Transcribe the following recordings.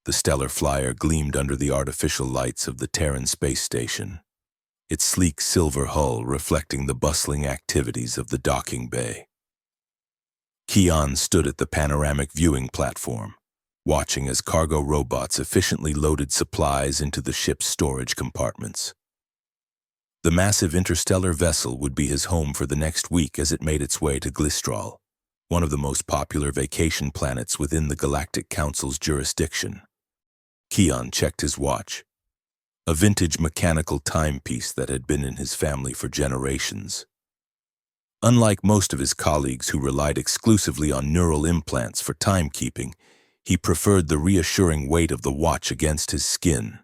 The stellar flyer gleamed under the artificial lights of the Terran space station, its sleek silver hull reflecting the bustling activities of the docking bay. Keon stood at the panoramic viewing platform, watching as cargo robots efficiently loaded supplies into the ship's storage compartments. The massive interstellar vessel would be his home for the next week as it made its way to Glistral, one of the most popular vacation planets within the Galactic Council's jurisdiction. Keon checked his watch, a vintage mechanical timepiece that had been in his family for generations. Unlike most of his colleagues who relied exclusively on neural implants for timekeeping, he preferred the reassuring weight of the watch against his skin.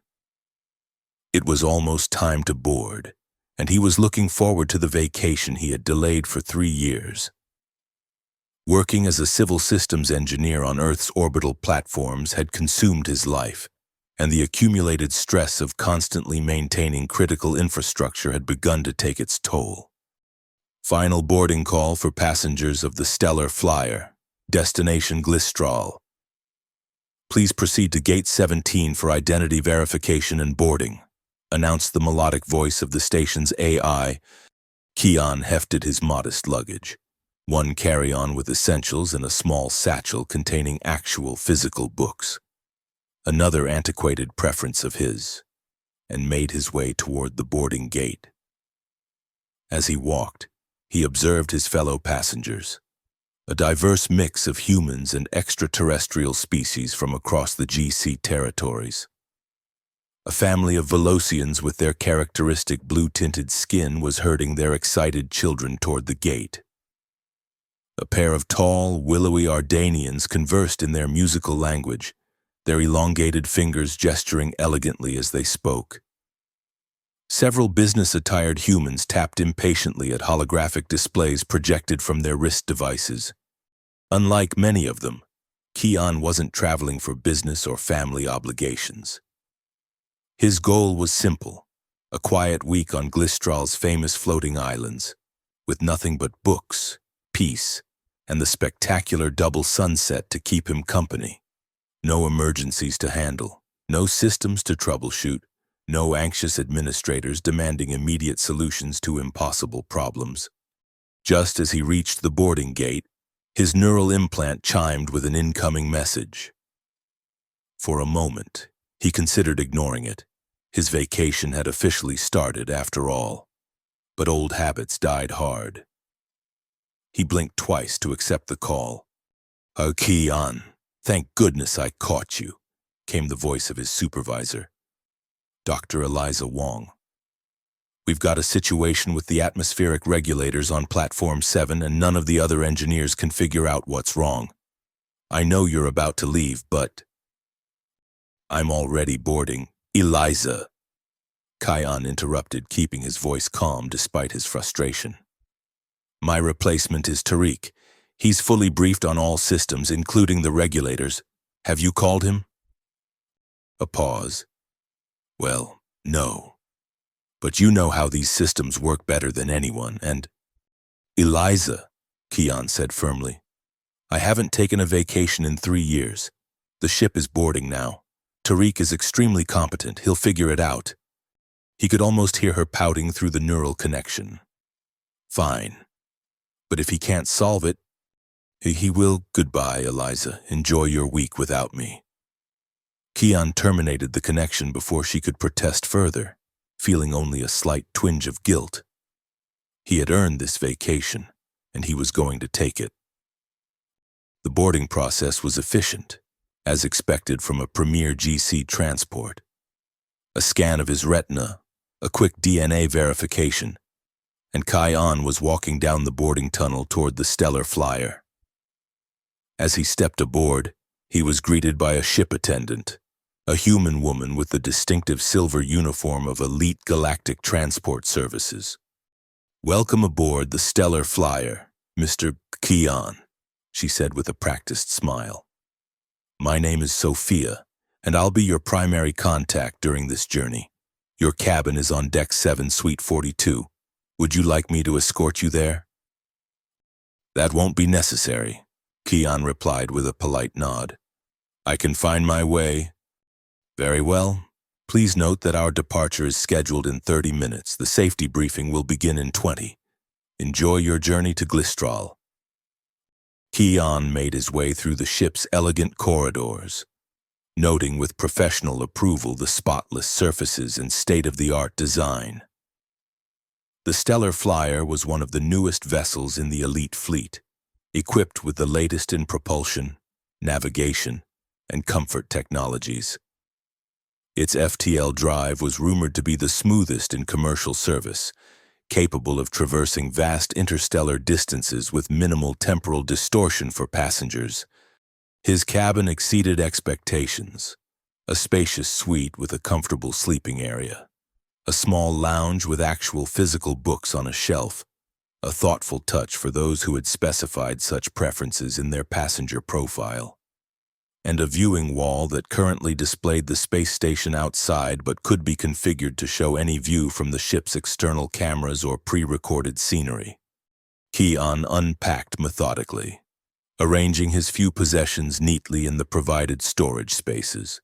It was almost time to board, and he was looking forward to the vacation he had delayed for 3 years. Working as a civil systems engineer on Earth's orbital platforms had consumed his life, and the accumulated stress of constantly maintaining critical infrastructure had begun to take its toll. Final boarding call for passengers of the Stellar Flyer, destination Glistral. Please proceed to Gate 17 for identity verification and boarding, announced the melodic voice of the station's AI. Keon hefted his modest luggage, one carry-on with essentials and a small satchel containing actual physical books, another antiquated preference of his, and made his way toward the boarding gate. As he walked, he observed his fellow passengers, a diverse mix of humans and extraterrestrial species from across the GC territories. A family of Velocians with their characteristic blue-tinted skin was herding their excited children toward the gate. A pair of tall, willowy Ardanians conversed in their musical language, their elongated fingers gesturing elegantly as they spoke. Several business-attired humans tapped impatiently at holographic displays projected from their wrist devices. Unlike many of them, Keon wasn't traveling for business or family obligations. His goal was simple, a quiet week on Glistral's famous floating islands, with nothing but books, peace, and the spectacular double sunset to keep him company. No emergencies to handle, no systems to troubleshoot, no anxious administrators demanding immediate solutions to impossible problems. Just as he reached the boarding gate, his neural implant chimed with an incoming message. For a moment, he considered ignoring it. His vacation had officially started after all. But old habits died hard. He blinked twice to accept the call. "Oh, Keon, thank goodness I caught you," came the voice of his supervisor, Dr. Eliza Wong. "We've got a situation with the atmospheric regulators on Platform 7 and none of the other engineers can figure out what's wrong. I know you're about to leave, but..." "I'm already boarding, Eliza," Kion interrupted, keeping his voice calm despite his frustration. "My replacement is Tariq. He's fully briefed on all systems, including the regulators. Have you called him?" A pause. "Well, no. But you know how these systems work better than anyone, and..." "Eliza," Keon said firmly, "I haven't taken a vacation in 3 years. The ship is boarding now. Tariq is extremely competent. He'll figure it out." He could almost hear her pouting through the neural connection. "Fine. But if he can't solve it, he will. Goodbye, Eliza. Enjoy your week without me." Keon terminated the connection before she could protest further, feeling only a slight twinge of guilt. He had earned this vacation, and he was going to take it. The boarding process was efficient, as expected from a premier GC transport. A scan of his retina, a quick DNA verification, and Kion was walking down the boarding tunnel toward the Stellar Flyer. As he stepped aboard, he was greeted by a ship attendant, a human woman with the distinctive silver uniform of elite galactic transport services. "Welcome aboard the Stellar Flyer, Mr. Keon," she said with a practiced smile. "My name is Sophia, and I'll be your primary contact during this journey. Your cabin is on Deck 7, Suite 42. Would you like me to escort you there?" "That won't be necessary," Keon replied with a polite nod. "I can find my way, Very well. Please note that our departure is scheduled in 30 minutes. The safety briefing will begin in 20. Enjoy your journey to Glistral. Keon made his way through the ship's elegant corridors, noting with professional approval the spotless surfaces and state-of-the-art design. The Stellar Flyer was one of the newest vessels in the elite fleet, equipped with the latest in propulsion, navigation, and comfort technologies. Its FTL drive was rumored to be the smoothest in commercial service, capable of traversing vast interstellar distances with minimal temporal distortion for passengers. His cabin exceeded expectations, a spacious suite with a comfortable sleeping area, a small lounge with actual physical books on a shelf, a thoughtful touch for those who had specified such preferences in their passenger profile, and a viewing wall that currently displayed the space station outside but could be configured to show any view from the ship's external cameras or pre-recorded scenery. Keon unpacked methodically, arranging his few possessions neatly in the provided storage spaces.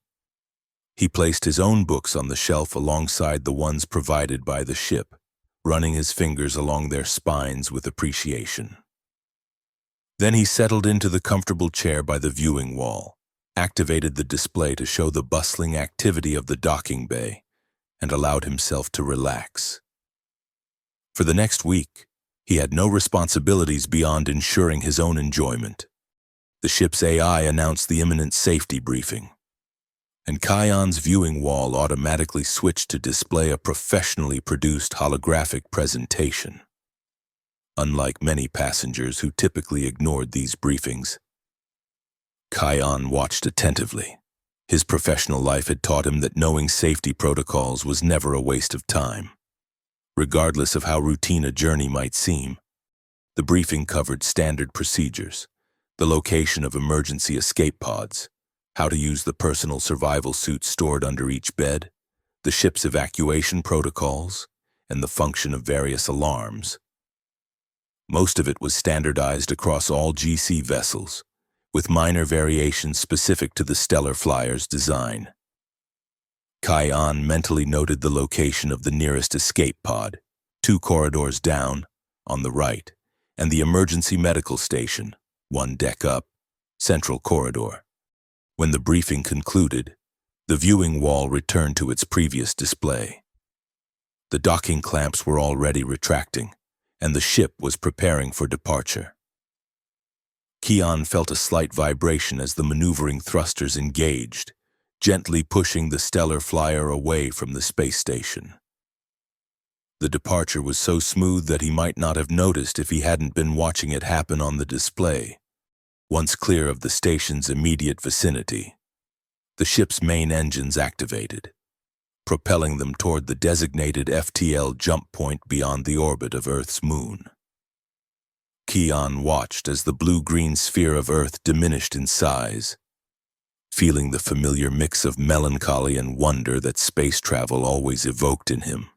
He placed his own books on the shelf alongside the ones provided by the ship, running his fingers along their spines with appreciation. Then he settled into the comfortable chair by the viewing wall, activated the display to show the bustling activity of the docking bay, and allowed himself to relax. For the next week, he had no responsibilities beyond ensuring his own enjoyment. The ship's AI announced the imminent safety briefing, and Keon's viewing wall automatically switched to display a professionally produced holographic presentation. Unlike many passengers who typically ignored these briefings, Keon watched attentively. His professional life had taught him that knowing safety protocols was never a waste of time. Regardless of how routine a journey might seem, the briefing covered standard procedures, the location of emergency escape pods, how to use the personal survival suit stored under each bed, the ship's evacuation protocols, and the function of various alarms. Most of it was standardized across all GC vessels, with minor variations specific to the Stellar Flyer's design. Keon mentally noted the location of the nearest escape pod, 2 corridors down, on the right, and the emergency medical station, 1 deck up, central corridor. When the briefing concluded, the viewing wall returned to its previous display. The docking clamps were already retracting, and the ship was preparing for departure. Keon felt a slight vibration as the maneuvering thrusters engaged, gently pushing the Stellar Flyer away from the space station. The departure was so smooth that he might not have noticed if he hadn't been watching it happen on the display. Once clear of the station's immediate vicinity, the ship's main engines activated, propelling them toward the designated FTL jump point beyond the orbit of Earth's moon. Keon watched as the blue-green sphere of Earth diminished in size, feeling the familiar mix of melancholy and wonder that space travel always evoked in him.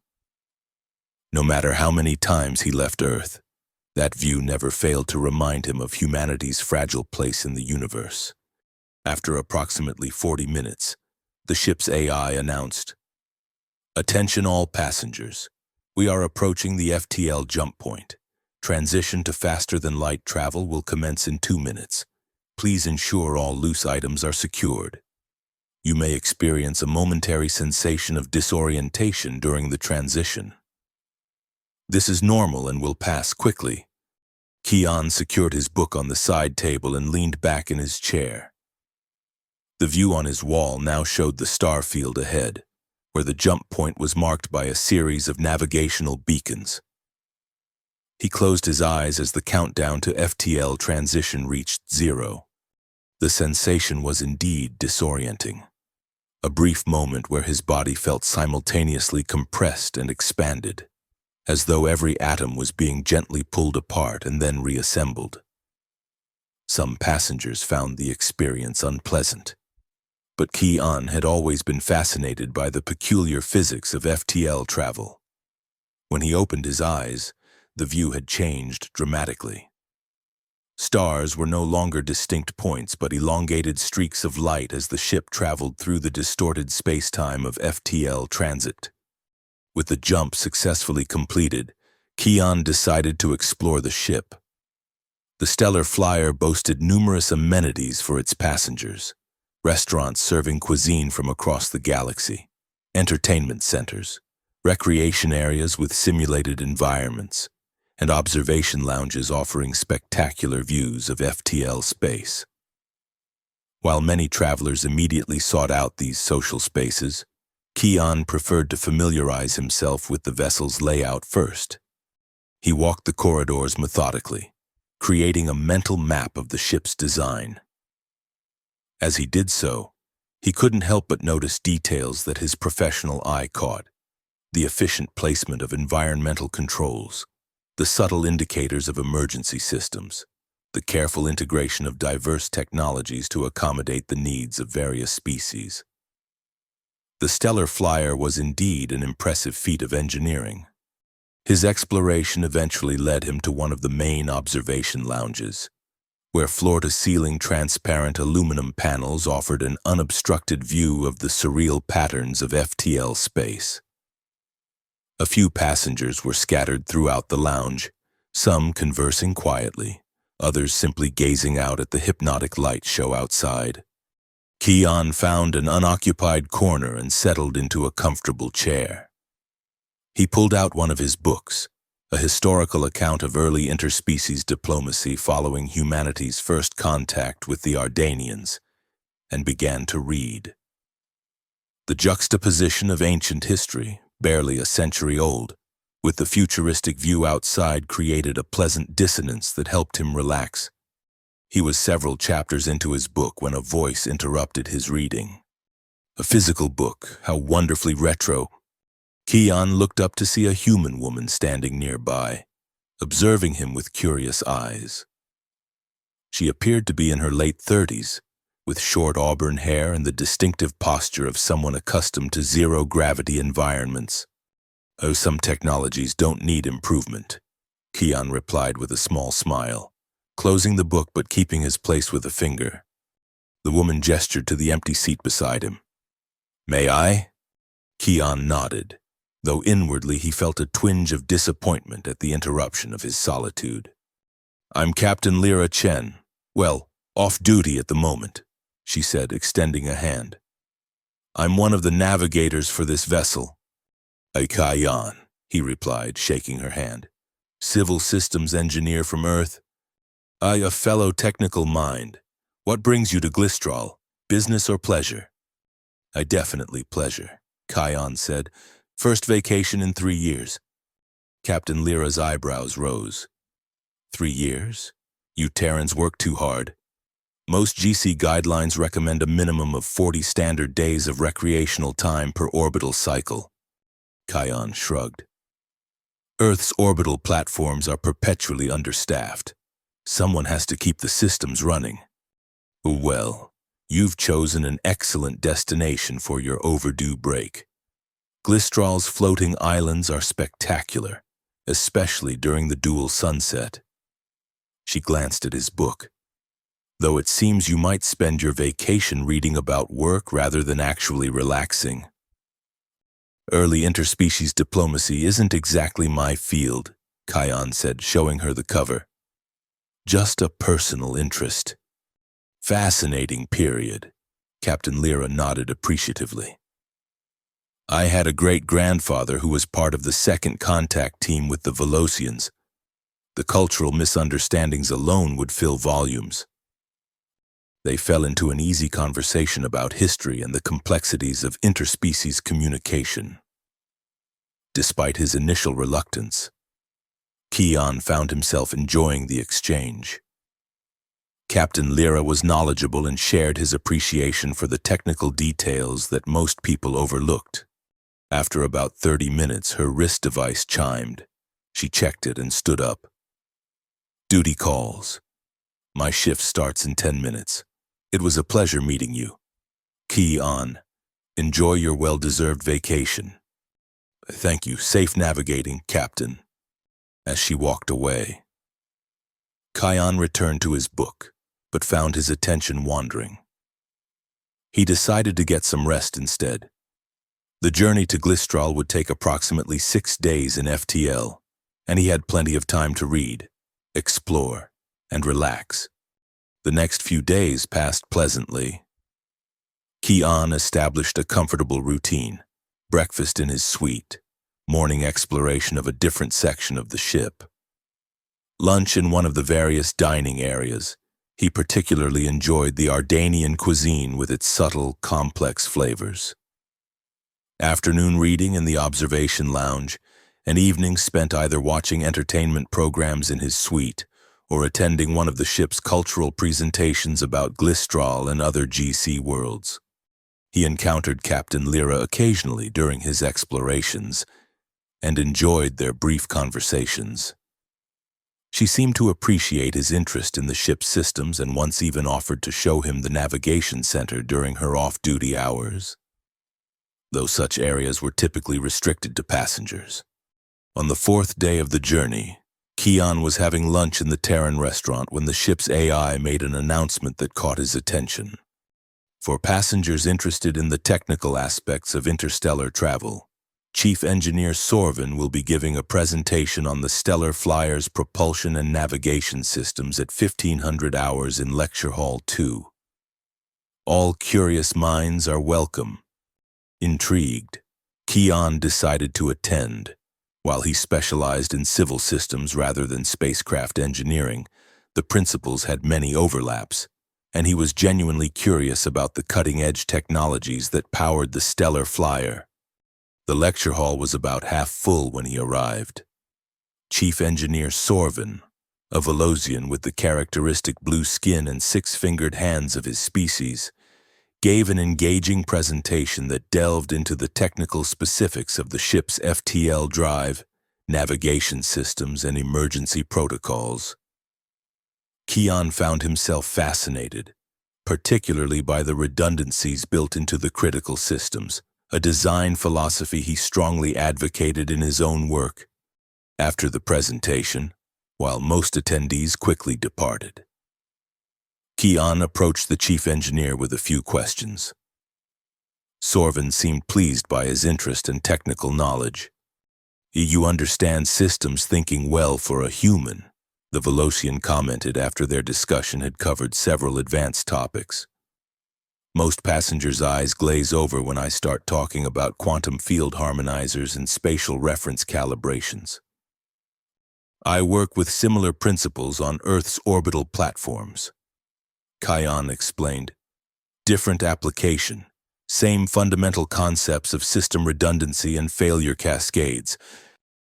No matter how many times he left Earth, that view never failed to remind him of humanity's fragile place in the universe. After approximately 40 minutes, the ship's AI announced, "Attention all passengers. We are approaching the FTL jump point. Transition to faster-than-light travel will commence in 2 minutes. Please ensure all loose items are secured. You may experience a momentary sensation of disorientation during the transition. This is normal and will pass quickly." Keon secured his book on the side table and leaned back in his chair. The view on his wall now showed the star field ahead, where the jump point was marked by a series of navigational beacons. He closed his eyes as the countdown to FTL transition reached 0. The sensation was indeed disorienting. A brief moment where his body felt simultaneously compressed and expanded, as though every atom was being gently pulled apart and then reassembled. Some passengers found the experience unpleasant, but Keon had always been fascinated by the peculiar physics of FTL travel. When he opened his eyes, the view had changed dramatically. Stars were no longer distinct points but elongated streaks of light as the ship traveled through the distorted space-time of FTL transit. With the jump successfully completed, Keon decided to explore the ship. The stellar flyer boasted numerous amenities for its passengers: restaurants serving cuisine from across the galaxy, entertainment centers, recreation areas with simulated environments, and observation lounges offering spectacular views of FTL space. While many travelers immediately sought out these social spaces, Keon preferred to familiarize himself with the vessel's layout first. He walked the corridors methodically, creating a mental map of the ship's design. As he did so, he couldn't help but notice details that his professional eye caught: the efficient placement of environmental controls, the subtle indicators of emergency systems, the careful integration of diverse technologies to accommodate the needs of various species. The stellar flyer was indeed an impressive feat of engineering. His exploration eventually led him to one of the main observation lounges, where floor-to-ceiling transparent aluminum panels offered an unobstructed view of the surreal patterns of FTL space. A few passengers were scattered throughout the lounge, some conversing quietly, others simply gazing out at the hypnotic light show outside. Keon found an unoccupied corner and settled into a comfortable chair. He pulled out one of his books, a historical account of early interspecies diplomacy following humanity's first contact with the Ardanians, and began to read. The juxtaposition of ancient history, barely a century old, with the futuristic view outside created a pleasant dissonance that helped him relax. He was several chapters into his book when a voice interrupted his reading. A physical book, how wonderfully retro. Keon looked up to see a human woman standing nearby, observing him with curious eyes. She appeared to be in her late 30s, with short auburn hair and the distinctive posture of someone accustomed to zero-gravity environments. "Oh, some technologies don't need improvement," Keon replied with a small smile, closing the book but keeping his place with a finger. The woman gestured to the empty seat beside him. "May I?" Keon nodded, though inwardly he felt a twinge of disappointment at the interruption of his solitude. "I'm Captain Lyra Chen. Well, off duty at the moment," she said, extending a hand. "I'm one of the navigators for this vessel." "Kayan," he replied, shaking her hand. "Civil systems engineer from Earth. A fellow technical mind. What brings you to Glistral, business or pleasure?" Definitely pleasure," Kayan said. "First vacation in 3 years." Captain Lyra's eyebrows rose. 3 years? You Terrans work too hard. Most GC guidelines recommend a minimum of 40 standard days of recreational time per orbital cycle. Kayan shrugged. Earth's orbital platforms are perpetually understaffed. Someone has to keep the systems running. Well, you've chosen an excellent destination for your overdue break. Glistral's floating islands are spectacular, especially during the dual sunset. She glanced at his book. Though it seems you might spend your vacation reading about work rather than actually relaxing. Early interspecies diplomacy isn't exactly my field, Kayan said, showing her the cover. Just a personal interest. Fascinating period. Captain Lyra nodded appreciatively. I had a great-grandfather who was part of the second contact team with the Velocians. The cultural misunderstandings alone would fill volumes. They fell into an easy conversation about history and the complexities of interspecies communication. Despite his initial reluctance, Keon found himself enjoying the exchange. Captain Lyra was knowledgeable and shared his appreciation for the technical details that most people overlooked. After about 30 minutes, her wrist device chimed. She checked it and stood up. Duty calls. My shift starts in 10 minutes. It was a pleasure meeting you. Keon, enjoy your well-deserved vacation. Thank you. Safe navigating, Captain. As she walked away. Kion returned to his book, but found his attention wandering. He decided to get some rest instead. The journey to Glistral would take approximately 6 days in FTL, and he had plenty of time to read, explore, and relax. The next few days passed pleasantly. Kion established a comfortable routine: breakfast in his suite, morning exploration of a different section of the ship, lunch in one of the various dining areas. He particularly enjoyed the Ardanian cuisine with its subtle, complex flavors. Afternoon reading in the observation lounge, and evenings spent either watching entertainment programs in his suite or attending one of the ship's cultural presentations about Glistral and other GC worlds. He encountered Captain Lyra occasionally during his explorations and enjoyed their brief conversations. She seemed to appreciate his interest in the ship's systems and once even offered to show him the navigation center during her off-duty hours, though such areas were typically restricted to passengers. On the 4th day of the journey, Kion was having lunch in the Terran restaurant when the ship's AI made an announcement that caught his attention. For passengers interested in the technical aspects of interstellar travel, Chief Engineer Sorvin will be giving a presentation on the Stellar Flyer's propulsion and navigation systems at 1500 hours in Lecture Hall 2. All curious minds are welcome. Intrigued, Kion decided to attend. While he specialized in civil systems rather than spacecraft engineering, the principles had many overlaps, and he was genuinely curious about the cutting-edge technologies that powered the Stellar Flyer. The lecture hall was about half full when he arrived. Chief Engineer Sorvin, a Velocian with the characteristic blue skin and 6-fingered hands of his species, gave an engaging presentation that delved into the technical specifics of the ship's FTL drive, navigation systems, and emergency protocols. Kion found himself fascinated, particularly by the redundancies built into the critical systems, a design philosophy he strongly advocated in his own work. After the presentation, while most attendees quickly departed, Kion approached the chief engineer with a few questions. Sorvin seemed pleased by his interest and technical knowledge. "You understand systems thinking well for a human," the Velocian commented after their discussion had covered several advanced topics. "Most passengers' eyes glaze over when I start talking about quantum field harmonizers and spatial reference calibrations. I work with similar principles on Earth's orbital platforms," Kion explained. "Different application, same fundamental concepts of system redundancy and failure cascades.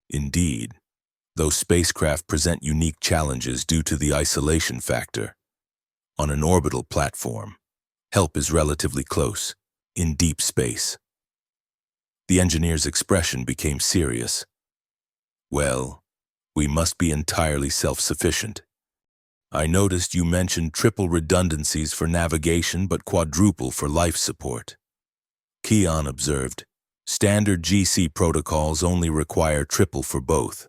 Indeed, though spacecraft present unique challenges due to the isolation factor, on an orbital platform, help is relatively close, in deep space." The engineer's expression became serious. "Well, we must be entirely self-sufficient. I noticed you mentioned triple redundancies for navigation but quadruple for life support." Kion observed, "Standard GC protocols only require triple for both."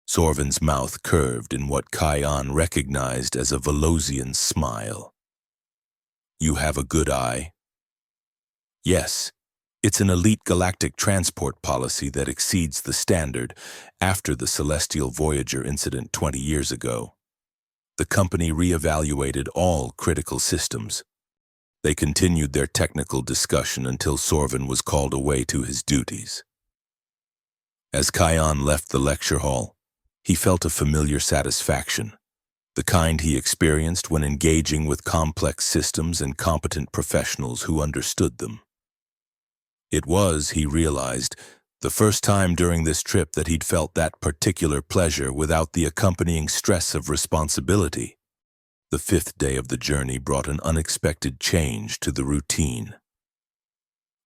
Sorvin's mouth curved in what Kion recognized as a Velocian smile. "You have a good eye?" "Yes, it's an elite galactic transport policy that exceeds the standard after the Celestial Voyager incident 20 years ago. The company reevaluated all critical systems. They continued their technical discussion until Sorvin was called away to his duties. As Kion left the lecture hall, he felt a familiar satisfaction, the kind he experienced when engaging with complex systems and competent professionals who understood them. It was, he realized, the first time during this trip that he'd felt that particular pleasure without the accompanying stress of responsibility. The 5th day of the journey brought an unexpected change to the routine.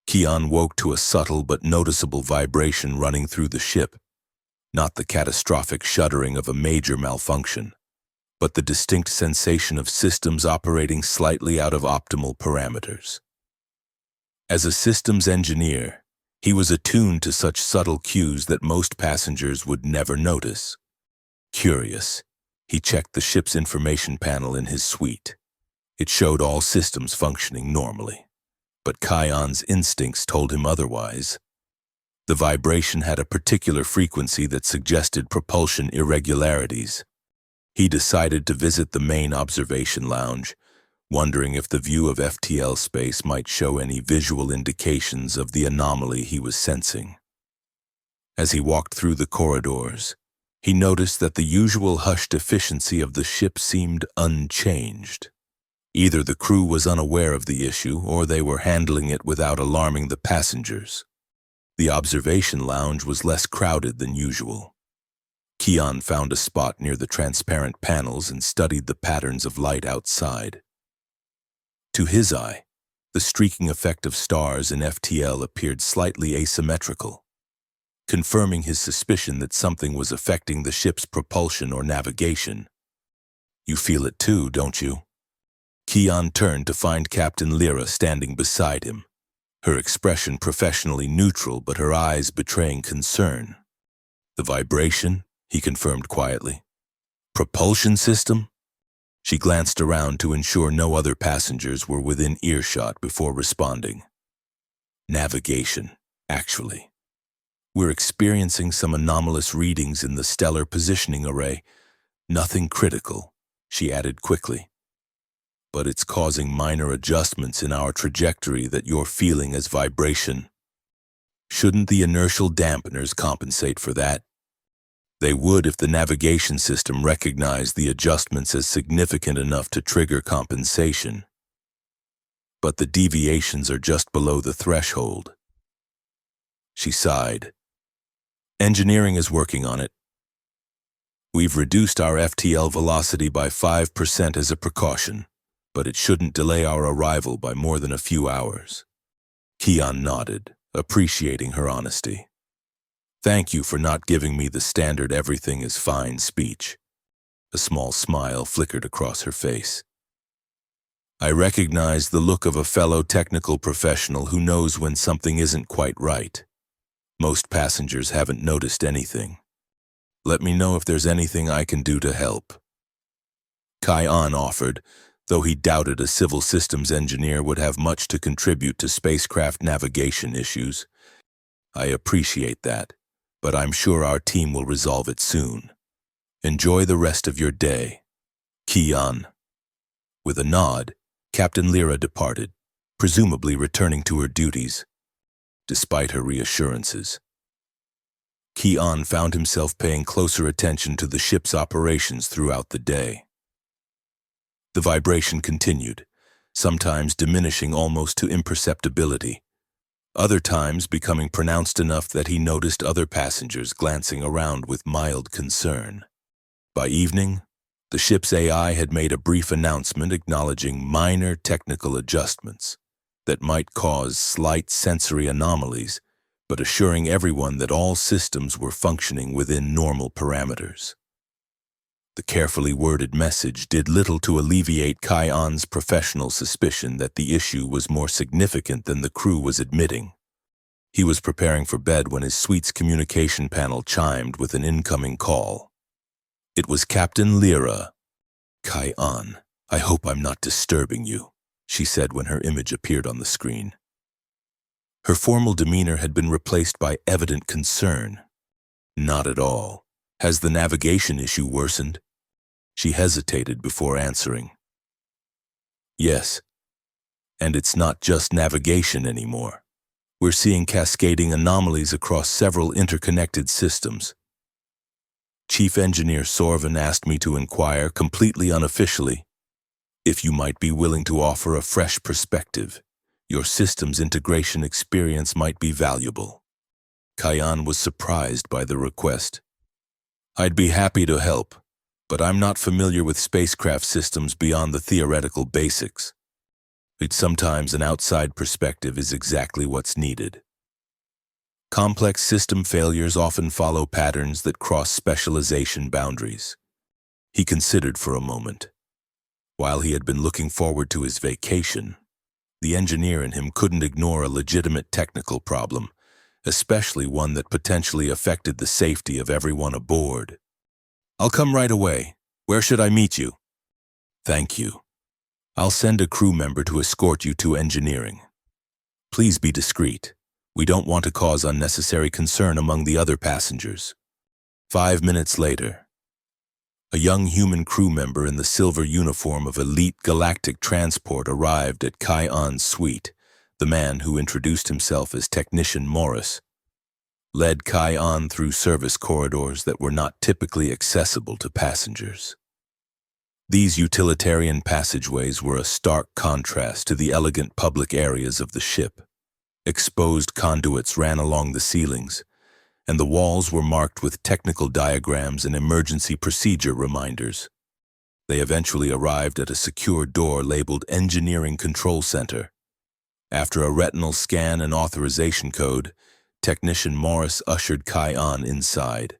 Kion woke to a subtle but noticeable vibration running through the ship, not the catastrophic shuddering of a major malfunction, but the distinct sensation of systems operating slightly out of optimal parameters. As a systems engineer, he was attuned to such subtle cues that most passengers would never notice. Curious, He checked the ship's information panel in his suite. It showed all systems functioning normally, but Kion's instincts told him otherwise. The vibration had a particular frequency that suggested propulsion irregularities. He decided to visit the main observation lounge, wondering if the view of FTL space might show any visual indications of the anomaly he was sensing. As he walked through the corridors, he noticed that the usual hushed efficiency of the ship seemed unchanged. Either the crew was unaware of the issue, or they were handling it without alarming the passengers. The observation lounge was less crowded than usual. Kion found a spot near the transparent panels and studied the patterns of light outside. To his eye, the streaking effect of stars in FTL appeared slightly asymmetrical, confirming his suspicion that something was affecting the ship's propulsion or navigation. "You feel it too, don't you?" Kion turned to find Captain Lyra standing beside him, her expression professionally neutral but her eyes betraying concern. "The vibration," he confirmed quietly. "Propulsion system?" She glanced around to ensure no other passengers were within earshot before responding. "Navigation, actually. We're experiencing some anomalous readings in the stellar positioning array. Nothing critical," she added quickly. "But it's causing minor adjustments in our trajectory that you're feeling as vibration. Shouldn't the inertial dampeners compensate for that? They would if the navigation system recognized the adjustments as significant enough to trigger compensation. But the deviations are just below the threshold." She sighed. "Engineering is working on it. We've reduced our FTL velocity by 5% as a precaution, but it shouldn't delay our arrival by more than a few hours." Kion nodded, appreciating her honesty. "Thank you for not giving me the standard everything is fine speech." A small smile flickered across her face. "I recognize the look of a fellow technical professional who knows when something isn't quite right. Most passengers haven't noticed anything. Let me know if there's anything I can do to help." Kion offered, though he doubted a civil systems engineer would have much to contribute to spacecraft navigation issues. "I appreciate that, but I'm sure our team will resolve it soon. Enjoy the rest of your day." Kion. With a nod, Captain Lyra departed, presumably returning to her duties. Despite her reassurances, Kion found himself paying closer attention to the ship's operations throughout the day. The vibration continued, sometimes diminishing almost to imperceptibility, other times becoming pronounced enough that he noticed other passengers glancing around with mild concern. By evening, the ship's AI had made a brief announcement acknowledging minor technical adjustments that might cause slight sensory anomalies, but assuring everyone that all systems were functioning within normal parameters. The carefully worded message did little to alleviate Kion's professional suspicion that the issue was more significant than the crew was admitting. He was preparing for bed when his suite's communication panel chimed with an incoming call. It was Captain Lyra. "Kion, I hope I'm not disturbing you," she said when her image appeared on the screen. Her formal demeanor had been replaced by evident concern. "Not at all. Has the navigation issue worsened?" She hesitated before answering. "Yes. And it's not just navigation anymore. We're seeing cascading anomalies across several interconnected systems. Chief Engineer Sorvin asked me to inquire, completely unofficially, if you might be willing to offer a fresh perspective. Your systems integration experience might be valuable." Kion was surprised by the request. "I'd be happy to help, but I'm not familiar with spacecraft systems beyond the theoretical basics. Sometimes an outside perspective is exactly what's needed. Complex system failures often follow patterns that cross specialization boundaries." He considered for a moment. While he had been looking forward to his vacation, the engineer in him couldn't ignore a legitimate technical problem, especially one that potentially affected the safety of everyone aboard. "I'll come right away. Where should I meet you? Thank you. I'll send a crew member to escort you to engineering. Please be discreet. We don't want to cause unnecessary concern among the other passengers. 5 minutes later, a young human crew member in the silver uniform of elite galactic transport arrived at Kai-An's suite. The man, who introduced himself as Technician Morris, led Kai-An through service corridors that were not typically accessible to passengers. These utilitarian passageways were a stark contrast to the elegant public areas of the ship. Exposed conduits ran along the ceilings, and the walls were marked with technical diagrams and emergency procedure reminders. They eventually arrived at a secure door labeled Engineering Control Center. After a retinal scan and authorization code, Technician Morris ushered Kai-An inside.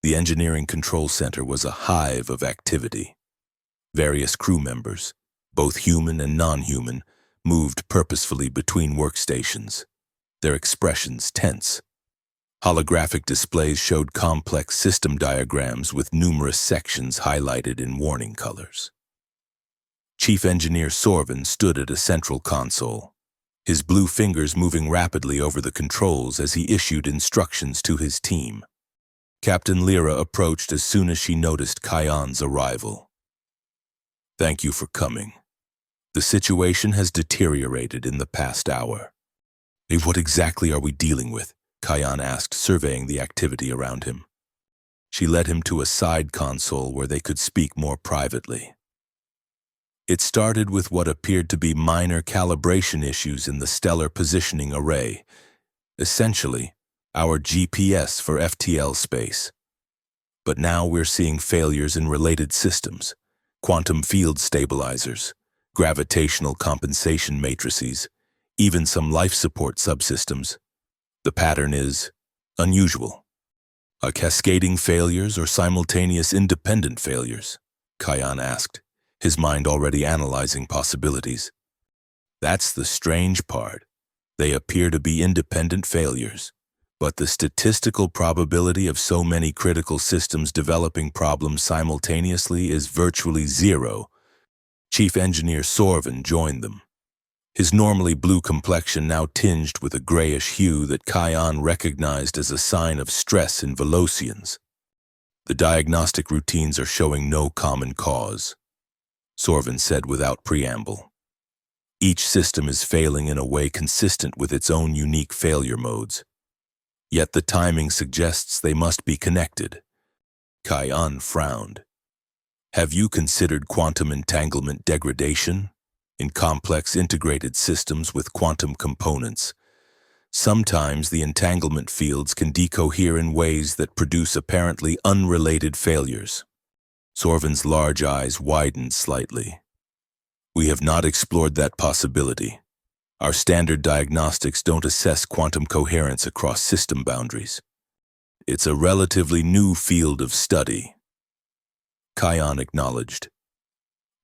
The Engineering Control Center was a hive of activity. Various crew members, both human and non-human, moved purposefully between workstations, their expressions tense. Holographic displays showed complex system diagrams with numerous sections highlighted in warning colors. Chief Engineer Sorvin stood at a central console, his blue fingers moving rapidly over the controls as he issued instructions to his team. Captain Lyra approached as soon as she noticed Kai-An's arrival. Thank you for coming. The situation has deteriorated in the past hour. Hey, what exactly are we dealing with? Kai-An asked, surveying the activity around him. She led him to a side console where they could speak more privately. It started with what appeared to be minor calibration issues in the stellar positioning array, essentially our GPS for FTL space. But now we're seeing failures in related systems, quantum field stabilizers, gravitational compensation matrices, even some life support subsystems. The pattern is unusual. Are cascading failures or simultaneous independent failures? Kai-An asked, his mind already analyzing possibilities. That's the strange part. They appear to be independent failures, but the statistical probability of so many critical systems developing problems simultaneously is virtually zero. Chief Engineer Sorvin joined them, his normally blue complexion now tinged with a grayish hue that Kai-An recognized as a sign of stress in Velocians. The diagnostic routines are showing no common cause, Sorvin said without preamble. Each system is failing in a way consistent with its own unique failure modes. Yet the timing suggests they must be connected. Kai-An frowned. Have you considered quantum entanglement degradation? In complex integrated systems with quantum components, sometimes the entanglement fields can decohere in ways that produce apparently unrelated failures. Sorvin's large eyes widened slightly. We have not explored that possibility. Our standard diagnostics don't assess quantum coherence across system boundaries. It's a relatively new field of study. Kai-An acknowledged.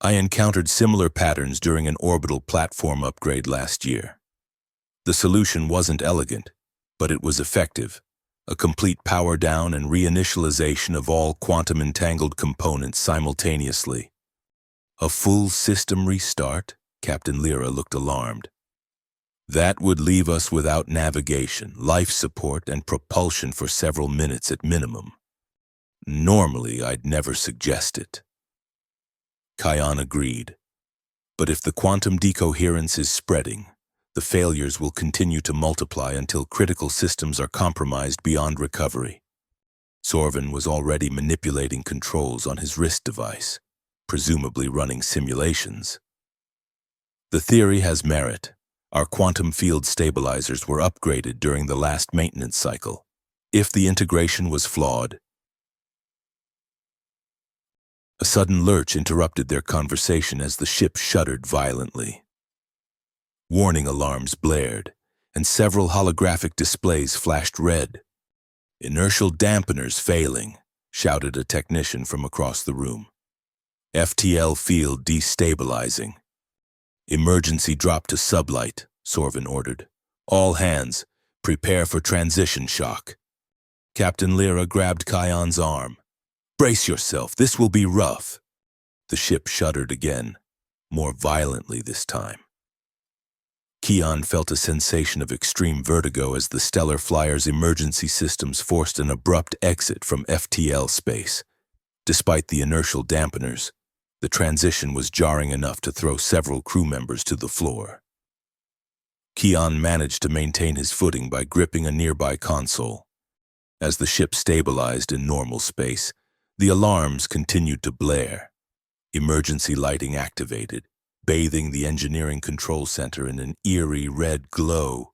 I encountered similar patterns during an orbital platform upgrade last year. The solution wasn't elegant, but it was effective. A complete power down and reinitialization of all quantum entangled components simultaneously. A full system restart? Captain Lyra looked alarmed. That would leave us without navigation, life support, and propulsion for several minutes at minimum. Normally, I'd never suggest it. Kai-An agreed. But if the quantum decoherence is spreading, the failures will continue to multiply until critical systems are compromised beyond recovery. Sorvin was already manipulating controls on his wrist device, presumably running simulations. The theory has merit. Our quantum field stabilizers were upgraded during the last maintenance cycle. If the integration was flawed, a sudden lurch interrupted their conversation as the ship shuddered violently. Warning alarms blared, and several holographic displays flashed red. Inertial dampeners failing, shouted a technician from across the room. FTL field destabilizing. Emergency drop to sublight, Sorvin ordered. All hands, prepare for transition shock. Captain Lyra grabbed Kai-An's arm. Brace yourself, this will be rough. The ship shuddered again, more violently this time. Keon felt a sensation of extreme vertigo as the Stellar Flyer's emergency systems forced an abrupt exit from FTL space. Despite the inertial dampeners, the transition was jarring enough to throw several crew members to the floor. Keon managed to maintain his footing by gripping a nearby console. As the ship stabilized in normal space, the alarms continued to blare. Emergency lighting activated, bathing the engineering control center in an eerie red glow.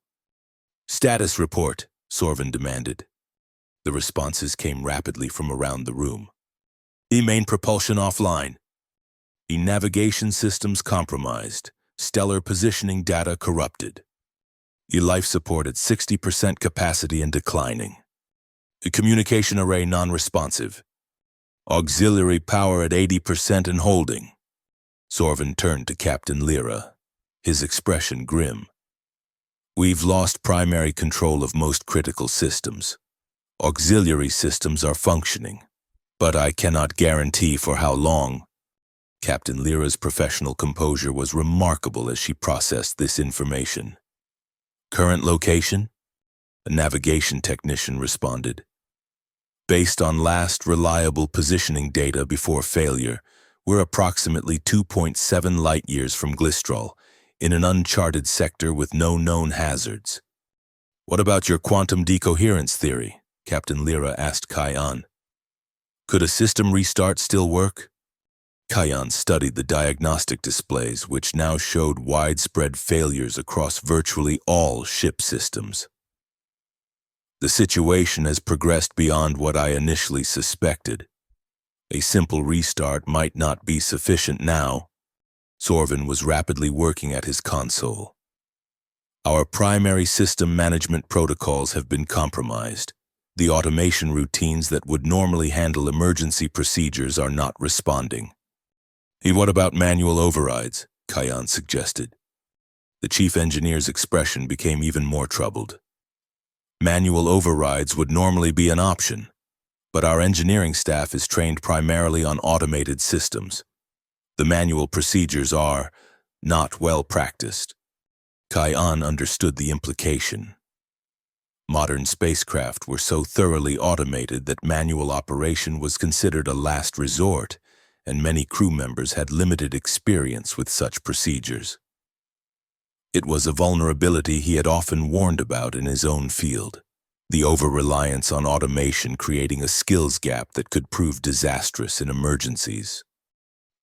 "Status report," Sorvin demanded. The responses came rapidly from around the room. "E-main propulsion offline. E-navigation systems compromised. Stellar positioning data corrupted. E-life support at 60% capacity and declining. E-communication array non-responsive. Auxiliary power at 80% and holding." Sorvin turned to Captain Lyra, his expression grim. "We've lost primary control of most critical systems. Auxiliary systems are functioning, but I cannot guarantee for how long." Captain Lyra's professional composure was remarkable as she processed this information. "Current location?" A navigation technician responded. "Based on last reliable positioning data before failure, we're approximately 2.7 light-years from Glistrol, in an uncharted sector with no known hazards." "What about your quantum decoherence theory?" Captain Lyra asked Kion. "Could a system restart still work?" Kion studied the diagnostic displays, which now showed widespread failures across virtually all ship systems. "The situation has progressed beyond what I initially suspected. A simple restart might not be sufficient now." Sorvin was rapidly working at his console. "Our primary system management protocols have been compromised. The automation routines that would normally handle emergency procedures are not responding." "And what about manual overrides?" Kion suggested. The chief engineer's expression became even more troubled. "Manual overrides would normally be an option, but our engineering staff is trained primarily on automated systems. The manual procedures are not well practiced." Kion understood the implication. Modern spacecraft were so thoroughly automated that manual operation was considered a last resort, and many crew members had limited experience with such procedures. It was a vulnerability he had often warned about in his own field, the over-reliance on automation creating a skills gap that could prove disastrous in emergencies.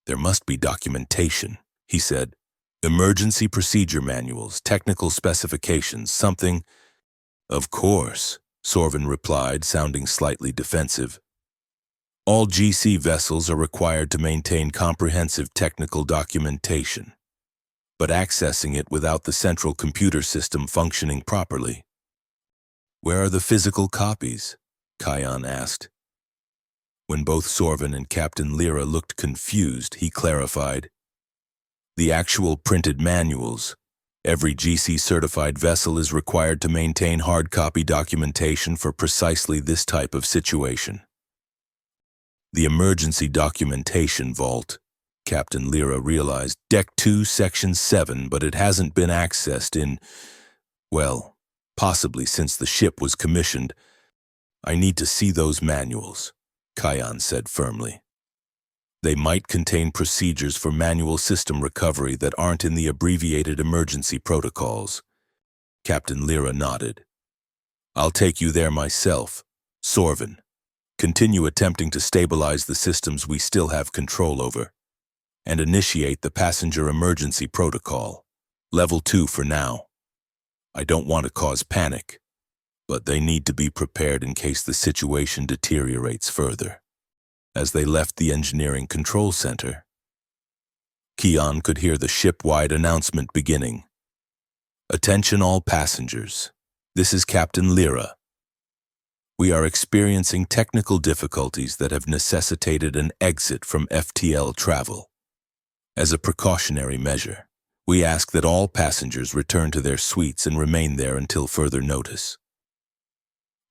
"There must be documentation," he said. "Emergency procedure manuals, technical specifications, something—" "Of course," Sorvin replied, sounding slightly defensive. "All GC vessels are required to maintain comprehensive technical documentation, but accessing it without the central computer system functioning properly—" "Where are the physical copies?" Kion asked. When both Sorvin and Captain Lyra looked confused, he clarified. "The actual printed manuals. Every GC-certified vessel is required to maintain hard copy documentation for precisely this type of situation." "The emergency documentation vault," Captain Lyra realized. "Deck 2, Section 7, but it hasn't been accessed in, well, possibly since the ship was commissioned. I need to see those manuals," Kion said firmly. "They might contain procedures for manual system recovery that aren't in the abbreviated emergency protocols." Captain Lyra nodded. "I'll take you there myself. Sorvin, continue attempting to stabilize the systems we still have control over, and initiate the passenger emergency protocol. Level 2 for now. I don't want to cause panic, but they need to be prepared in case the situation deteriorates further." As they left the engineering control center, Kion could hear the ship-wide announcement beginning. "Attention all passengers. This is Captain Lyra. We are experiencing technical difficulties that have necessitated an exit from FTL travel. As a precautionary measure, we ask that all passengers return to their suites and remain there until further notice.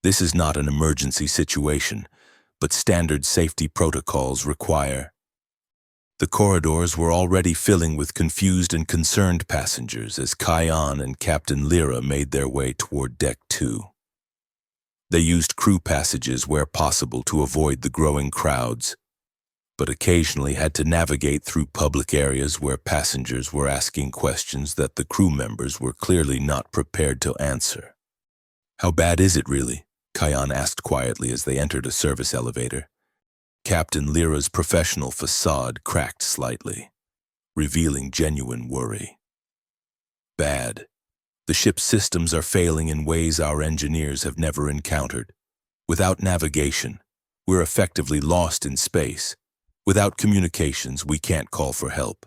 This is not an emergency situation, but standard safety protocols require. The corridors were already filling with confused and concerned passengers as Kion and Captain Lyra made their way toward Deck 2. They used crew passages where possible to avoid the growing crowds, but occasionally had to navigate through public areas where passengers were asking questions that the crew members were clearly not prepared to answer. "How bad is it really?" Kion asked quietly as they entered a service elevator. Captain Lyra's professional facade cracked slightly, revealing genuine worry. "Bad. The ship's systems are failing in ways our engineers have never encountered. Without navigation, we're effectively lost in space. Without communications, we can't call for help.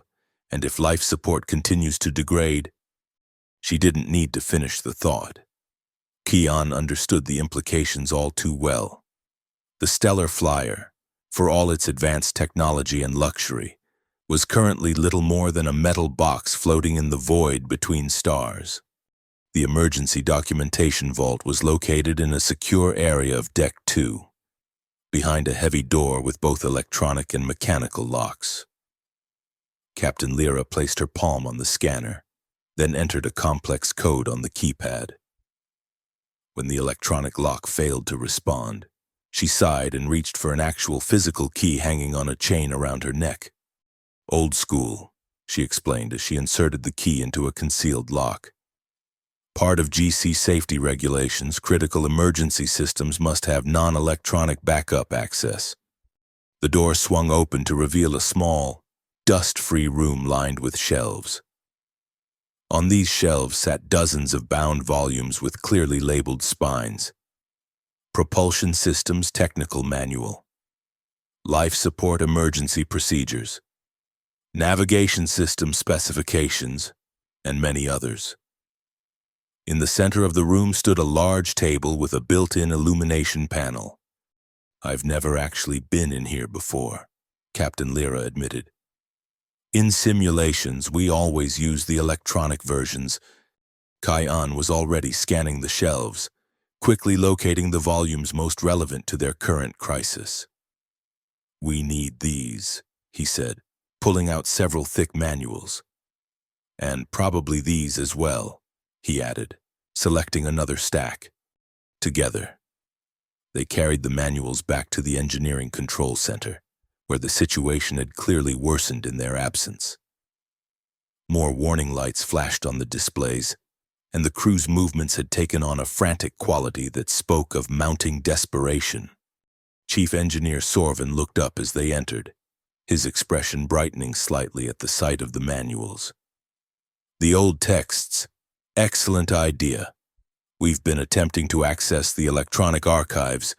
And if life support continues to degrade..." She didn't need to finish the thought. Kion understood the implications all too well. The Stellar Flyer, for all its advanced technology and luxury, was currently little more than a metal box floating in the void between stars. The emergency documentation vault was located in a secure area of Deck 2, behind a heavy door with both electronic and mechanical locks. Captain Lyra placed her palm on the scanner, then entered a complex code on the keypad. When the electronic lock failed to respond, she sighed and reached for an actual physical key hanging on a chain around her neck. "Old school," she explained as she inserted the key into a concealed lock. "Part of GC safety regulations, critical emergency systems must have non-electronic backup access." The door swung open to reveal a small, dust-free room lined with shelves. On these shelves sat dozens of bound volumes with clearly labeled spines. Propulsion Systems Technical Manual, Life Support Emergency Procedures, Navigation System Specifications, and many others. In the center of the room stood a large table with a built-in illumination panel. "I've never actually been in here before," Captain Lyra admitted. "In simulations, we always use the electronic versions." Kion was already scanning the shelves, quickly locating the volumes most relevant to their current crisis. "We need these," he said, pulling out several thick manuals. "And probably these as well," he added, selecting another stack. Together, they carried the manuals back to the engineering control center, where the situation had clearly worsened in their absence. More warning lights flashed on the displays, and the crew's movements had taken on a frantic quality that spoke of mounting desperation. Chief Engineer Sorvin looked up as they entered, his expression brightening slightly at the sight of the manuals. "The old texts. Excellent idea. We've been attempting to access the electronic archives,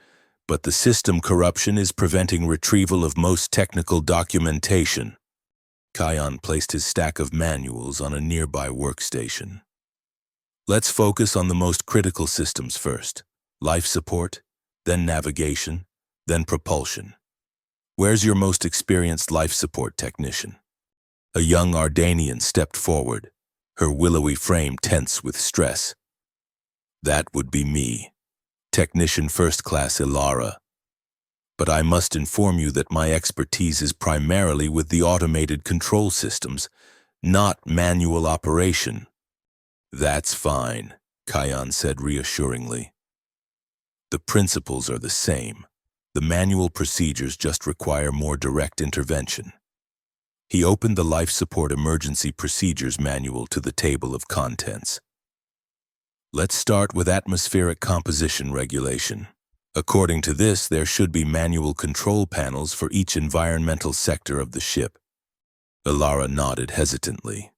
but the system corruption is preventing retrieval of most technical documentation." Kion placed his stack of manuals on a nearby workstation. "Let's focus on the most critical systems first. Life support, then navigation, then propulsion. Where's your most experienced life support technician?" A young Ardanian stepped forward, her willowy frame tense with stress. "That would be me, Technician First Class Ilara. But I must inform you that my expertise is primarily with the automated control systems, not manual operation." "That's fine," Kion said reassuringly. "The principles are the same. The manual procedures just require more direct intervention." He opened the Life Support Emergency Procedures Manual to the table of contents. "Let's start with atmospheric composition regulation. According to this, there should be manual control panels for each environmental sector of the ship." Ilara nodded hesitantly.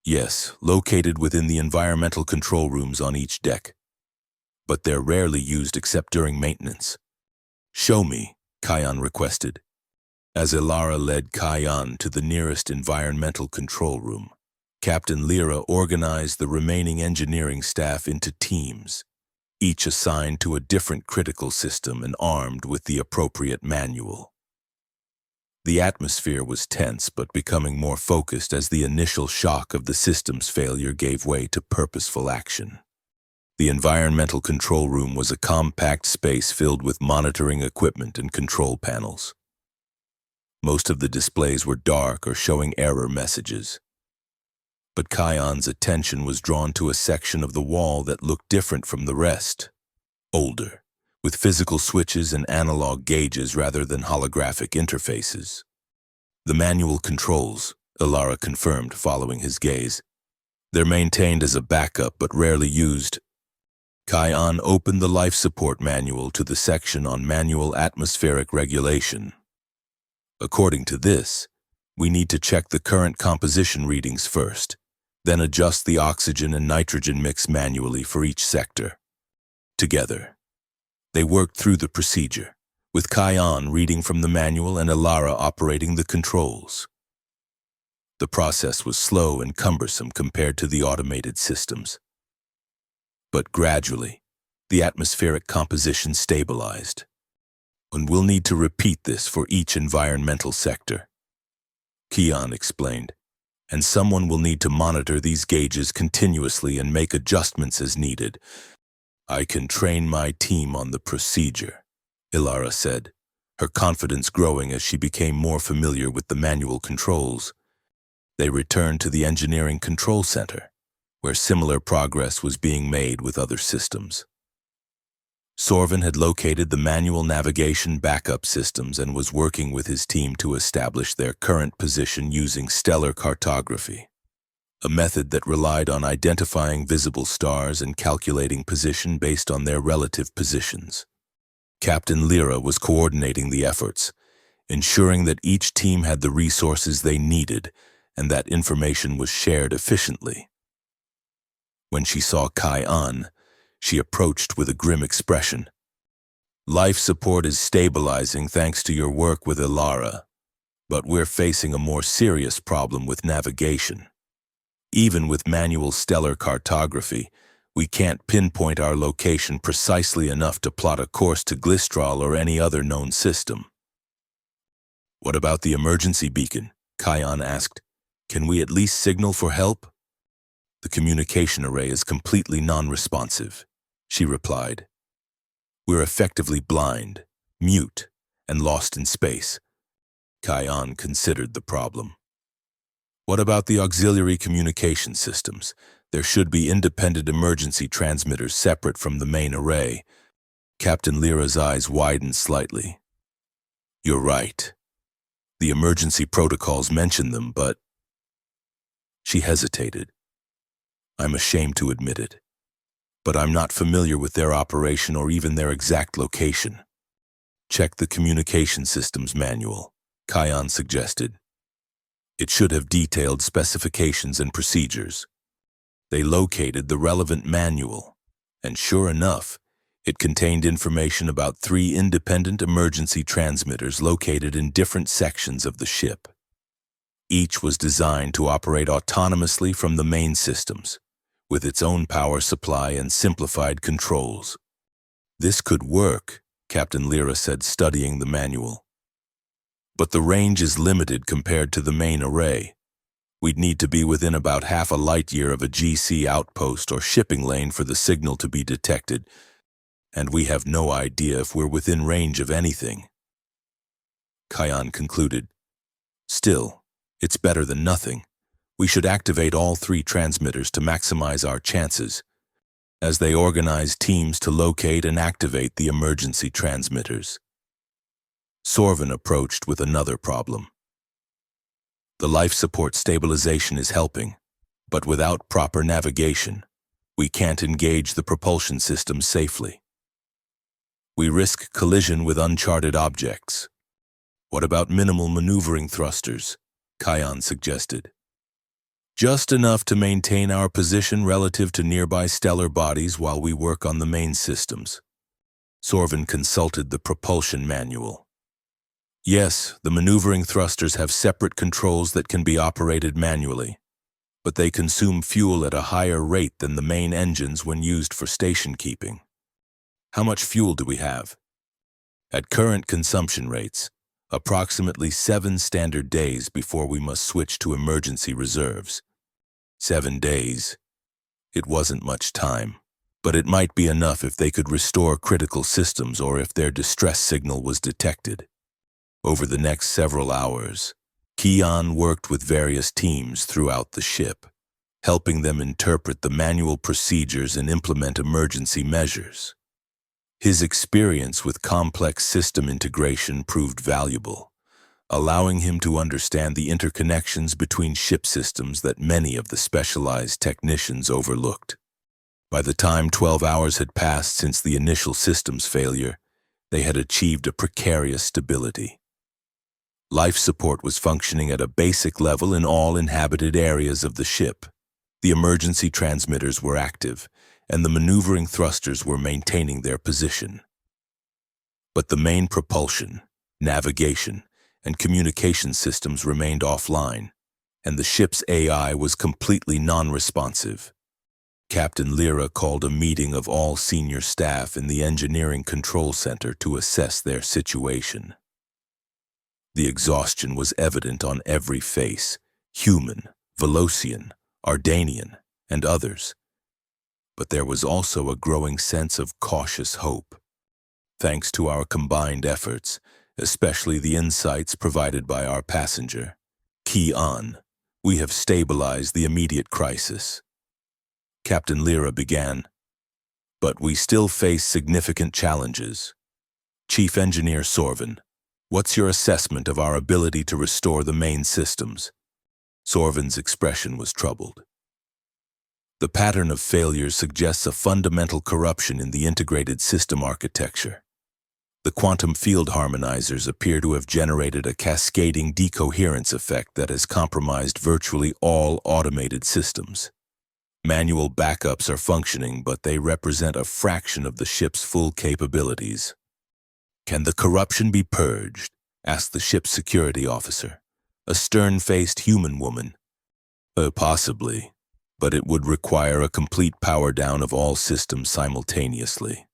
"Yes, located within the environmental control rooms on each deck. But they're rarely used except during maintenance." "Show me," Kion requested, as Ilara led Kion to the nearest environmental control room. Captain Lyra organized the remaining engineering staff into teams, each assigned to a different critical system and armed with the appropriate manual. The atmosphere was tense but becoming more focused as the initial shock of the system's failure gave way to purposeful action. The environmental control room was a compact space filled with monitoring equipment and control panels. Most of the displays were dark or showing error messages. But Kion's attention was drawn to a section of the wall that looked different from the rest. Older, with physical switches and analog gauges rather than holographic interfaces. The manual controls, Ilara confirmed following his gaze. They're maintained as a backup but rarely used. Kion opened the life support manual to the section on manual atmospheric regulation. According to this, we need to check the current composition readings first, then adjust the oxygen and nitrogen mix manually for each sector. Together, they worked through the procedure, with Kion reading from the manual and Ilara operating the controls. The process was slow and cumbersome compared to the automated systems. But gradually, the atmospheric composition stabilized. And we'll need to repeat this for each environmental sector, Kion explained, and someone will need to monitor these gauges continuously and make adjustments as needed. I can train my team on the procedure, Ilara said, her confidence growing as she became more familiar with the manual controls. They returned to the engineering control center, where similar progress was being made with other systems. Sorvin had located the manual navigation backup systems and was working with his team to establish their current position using stellar cartography, a method that relied on identifying visible stars and calculating position based on their relative positions. Captain Lyra was coordinating the efforts, ensuring that each team had the resources they needed and that information was shared efficiently. When she saw Kion, she approached with a grim expression. Life support is stabilizing thanks to your work with Ilara, but we're facing a more serious problem with navigation. Even with manual stellar cartography, we can't pinpoint our location precisely enough to plot a course to Glistral or any other known system. What about the emergency beacon? Kion asked. Can we at least signal for help? The communication array is completely non-responsive, she replied. We're effectively blind, mute, and lost in space. Kion considered the problem. What about the auxiliary communication systems? There should be independent emergency transmitters separate from the main array. Captain Lyra's eyes widened slightly. You're right. The emergency protocols mention them, but... She hesitated. I'm ashamed to admit it, but I'm not familiar with their operation or even their exact location. Check the communication systems manual, Kion suggested. It should have detailed specifications and procedures. They located the relevant manual, and sure enough, it contained information about 3 independent emergency transmitters located in different sections of the ship. Each was designed to operate autonomously from the main systems, with its own power supply and simplified controls. This could work, Captain Lyra said, studying the manual. But the range is limited compared to the main array. We'd need to be within about half a light year of a GC outpost or shipping lane for the signal to be detected, and we have no idea if we're within range of anything. Kion concluded. Still, it's better than nothing. We should activate all 3 transmitters to maximize our chances, as they organize teams to locate and activate the emergency transmitters. Sorvin approached with another problem. The life support stabilization is helping, but without proper navigation, we can't engage the propulsion system safely. We risk collision with uncharted objects. What about minimal maneuvering thrusters? Kion suggested. Just enough to maintain our position relative to nearby stellar bodies while we work on the main systems. Sorvin consulted the propulsion manual. Yes, the maneuvering thrusters have separate controls that can be operated manually, but they consume fuel at a higher rate than the main engines when used for station keeping. How much fuel do we have? At current consumption rates, approximately 7 standard days before we must switch to emergency reserves. 7 days. It wasn't much time. But it might be enough if they could restore critical systems or if their distress signal was detected. Over the next several hours, Keon worked with various teams throughout the ship, helping them interpret the manual procedures and implement emergency measures. His experience with complex system integration proved valuable, allowing him to understand the interconnections between ship systems that many of the specialized technicians overlooked. By the time 12 hours had passed since the initial systems failure, they had achieved a precarious stability. Life support was functioning at a basic level in all inhabited areas of the ship. The emergency transmitters were active, and the maneuvering thrusters were maintaining their position. But the main propulsion, navigation, and communication systems remained offline, and the ship's AI was completely non-responsive. Captain Lyra called a meeting of all senior staff in the engineering control center to assess their situation. The exhaustion was evident on every face, human, Velocian, Ardanian, and others. But there was also a growing sense of cautious hope. Thanks to our combined efforts, especially the insights provided by our passenger, Keon, we have stabilized the immediate crisis. Captain Lyra began, but we still face significant challenges. Chief Engineer Sorvin, what's your assessment of our ability to restore the main systems? Sorvin's expression was troubled. The pattern of failures suggests a fundamental corruption in the integrated system architecture. The quantum field harmonizers appear to have generated a cascading decoherence effect that has compromised virtually all automated systems. Manual backups are functioning, but they represent a fraction of the ship's full capabilities. Can the corruption be purged? Asked the ship's security officer, a stern-faced human woman. Possibly, but it would require a complete power down of all systems simultaneously,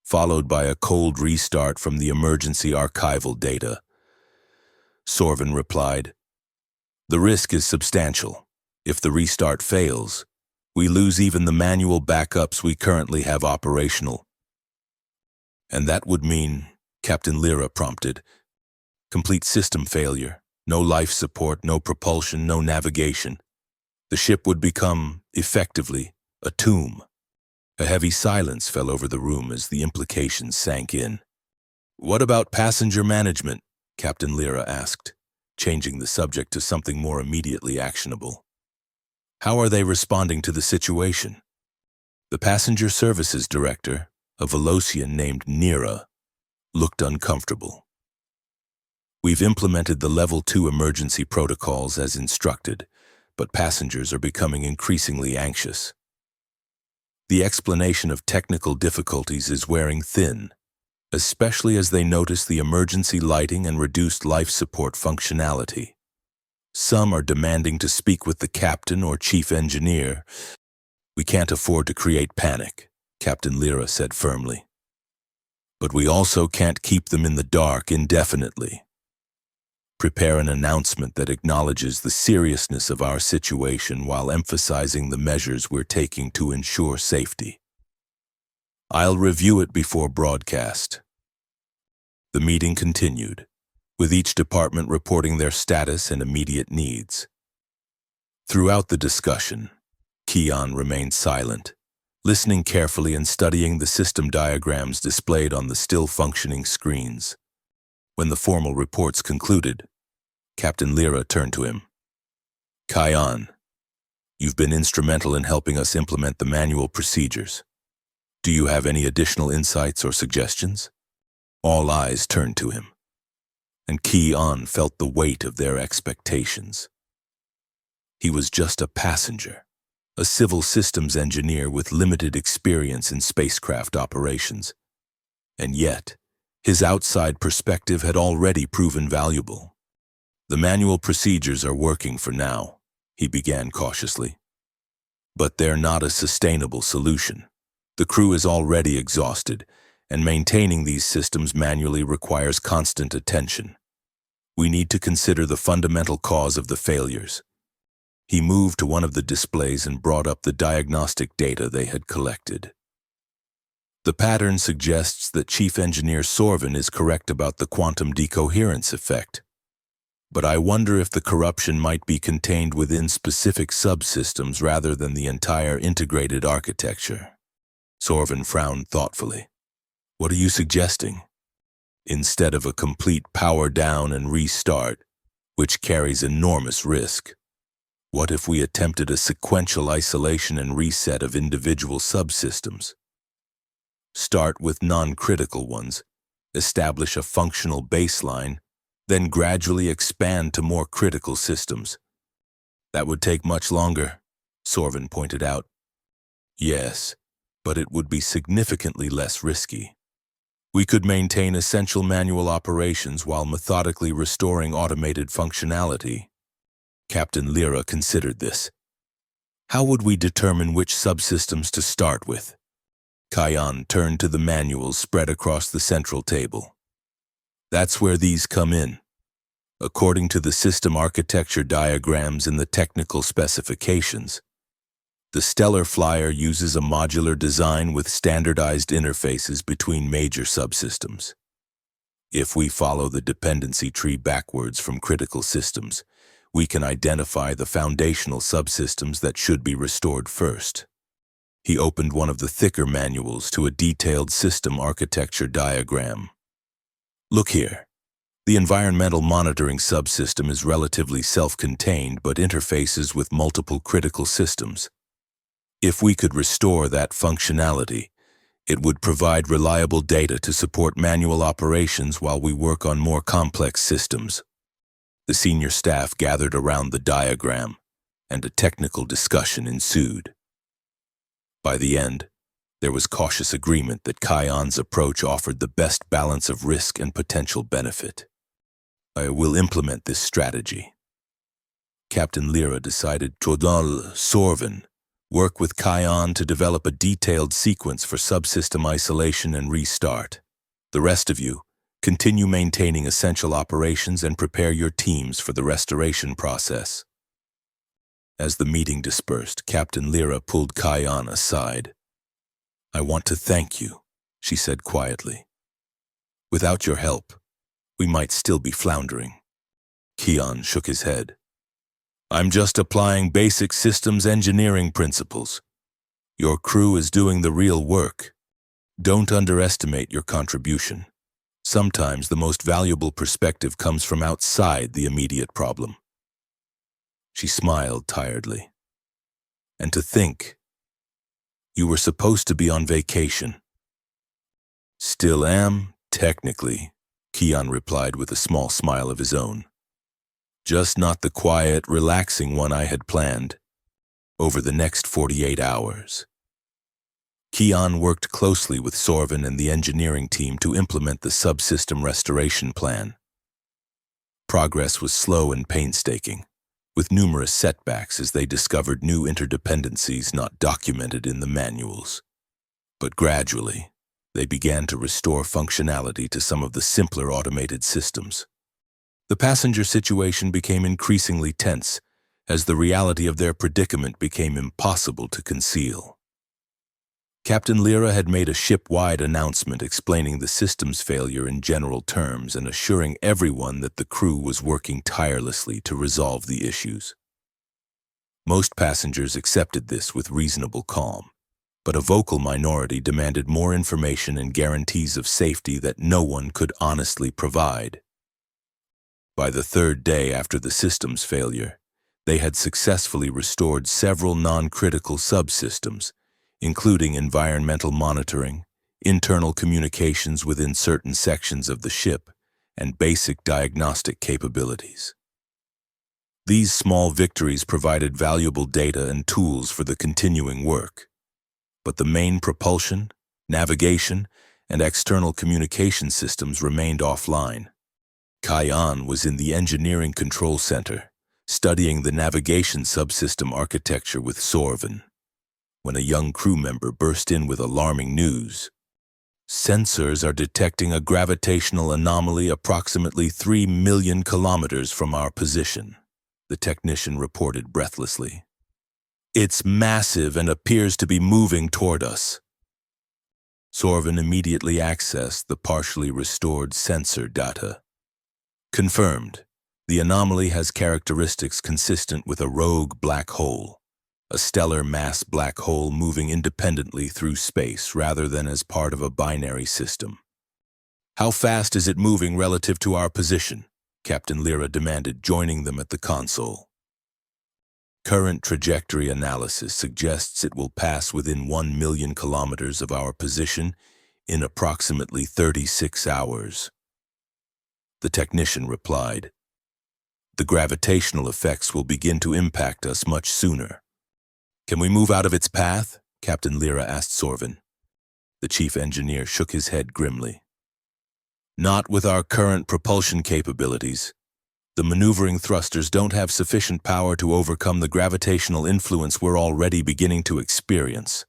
followed by a cold restart from the emergency archival data. Sorvin replied, the risk is substantial. If the restart fails, we lose even the manual backups we currently have operational. And that would mean, Captain Lyra prompted, complete system failure, no life support, no propulsion, no navigation. The ship would become, effectively, a tomb. A heavy silence fell over the room as the implications sank in. What about passenger management? Captain Lyra asked, changing the subject to something more immediately actionable. How are they responding to the situation? The passenger services director, a Velocian named Nira, looked uncomfortable. We've implemented the Level 2 emergency protocols as instructed, but passengers are becoming increasingly anxious. The explanation of technical difficulties is wearing thin, especially as they notice the emergency lighting and reduced life support functionality. Some are demanding to speak with the captain or chief engineer. We can't afford to create panic, Captain Lyra said firmly. But we also can't keep them in the dark indefinitely. Prepare an announcement that acknowledges the seriousness of our situation while emphasizing the measures we're taking to ensure safety. I'll review it before broadcast. The meeting continued, with each department reporting their status and immediate needs. Throughout the discussion, Keon remained silent, listening carefully and studying the system diagrams displayed on the still-functioning screens. When the formal reports concluded, Captain Lyra turned to him. Keon, you've been instrumental in helping us implement the manual procedures. Do you have any additional insights or suggestions? All eyes turned to him, and Keon felt the weight of their expectations. He was just a passenger, a civil systems engineer with limited experience in spacecraft operations. And yet, his outside perspective had already proven valuable. The manual procedures are working for now, he began cautiously. But they're not a sustainable solution. The crew is already exhausted, and maintaining these systems manually requires constant attention. We need to consider the fundamental cause of the failures. He moved to one of the displays and brought up the diagnostic data they had collected. The pattern suggests that Chief Engineer Sorvin is correct about the quantum decoherence effect. But I wonder if the corruption might be contained within specific subsystems rather than the entire integrated architecture. Sorvin frowned thoughtfully. What are you suggesting? Instead of a complete power down and restart, which carries enormous risk, what if we attempted a sequential isolation and reset of individual subsystems? Start with non-critical ones, establish a functional baseline, then gradually expand to more critical systems. That would take much longer, Sorvin pointed out. Yes, but it would be significantly less risky. We could maintain essential manual operations while methodically restoring automated functionality. Captain Lyra considered this. How would we determine which subsystems to start with? Kion turned to the manuals spread across the central table. That's where these come in. According to the system architecture diagrams in the technical specifications, the Stellar Flyer uses a modular design with standardized interfaces between major subsystems. If we follow the dependency tree backwards from critical systems, we can identify the foundational subsystems that should be restored first. He opened one of the thicker manuals to a detailed system architecture diagram. Look here. The environmental monitoring subsystem is relatively self-contained but interfaces with multiple critical systems. If we could restore that functionality, it would provide reliable data to support manual operations while we work on more complex systems. The senior staff gathered around the diagram, and a technical discussion ensued. By the end, there was cautious agreement that Kion's approach offered the best balance of risk and potential benefit. I will implement this strategy. Captain Lyra decided Trodal Sorvin work with Kion to develop a detailed sequence for subsystem isolation and restart. The rest of you, continue maintaining essential operations and prepare your teams for the restoration process. As the meeting dispersed, Captain Lyra pulled Kion aside. I want to thank you, she said quietly. Without your help, we might still be floundering. Kion shook his head. I'm just applying basic systems engineering principles. Your crew is doing the real work. Don't underestimate your contribution. Sometimes the most valuable perspective comes from outside the immediate problem. She smiled tiredly. And to think, you were supposed to be on vacation. Still am, technically, Kion replied with a small smile of his own. Just not the quiet, relaxing one I had planned. Over the next 48 hours. Kion worked closely with Sorvin and the engineering team to implement the subsystem restoration plan. Progress was slow and painstaking, with numerous setbacks as they discovered new interdependencies not documented in the manuals. But gradually, they began to restore functionality to some of the simpler automated systems. The passenger situation became increasingly tense as the reality of their predicament became impossible to conceal. Captain Lyra had made a ship-wide announcement explaining the system's failure in general terms and assuring everyone that the crew was working tirelessly to resolve the issues. Most passengers accepted this with reasonable calm, but a vocal minority demanded more information and guarantees of safety that no one could honestly provide. By the third day after the system's failure, they had successfully restored several non-critical subsystems, including environmental monitoring, internal communications within certain sections of the ship, and basic diagnostic capabilities. These small victories provided valuable data and tools for the continuing work. But the main propulsion, navigation, and external communication systems remained offline. Kion was in the Engineering Control Center, studying the navigation subsystem architecture with Sorvin, when a young crew member burst in with alarming news. Sensors are detecting a gravitational anomaly approximately 3 million kilometers from our position, the technician reported breathlessly. It's massive and appears to be moving toward us. Sorvin immediately accessed the partially restored sensor data. Confirmed. The anomaly has characteristics consistent with a rogue black hole, a stellar mass black hole moving independently through space rather than as part of a binary system. How fast is it moving relative to our position? Captain Lyra demanded, joining them at the console. Current trajectory analysis suggests it will pass within 1 million kilometers of our position in approximately 36 hours. The technician replied. The gravitational effects will begin to impact us much sooner. Can we move out of its path? Captain Lyra asked Sorvin. The chief engineer shook his head grimly. Not with our current propulsion capabilities. The maneuvering thrusters don't have sufficient power to overcome the gravitational influence we're already beginning to experience.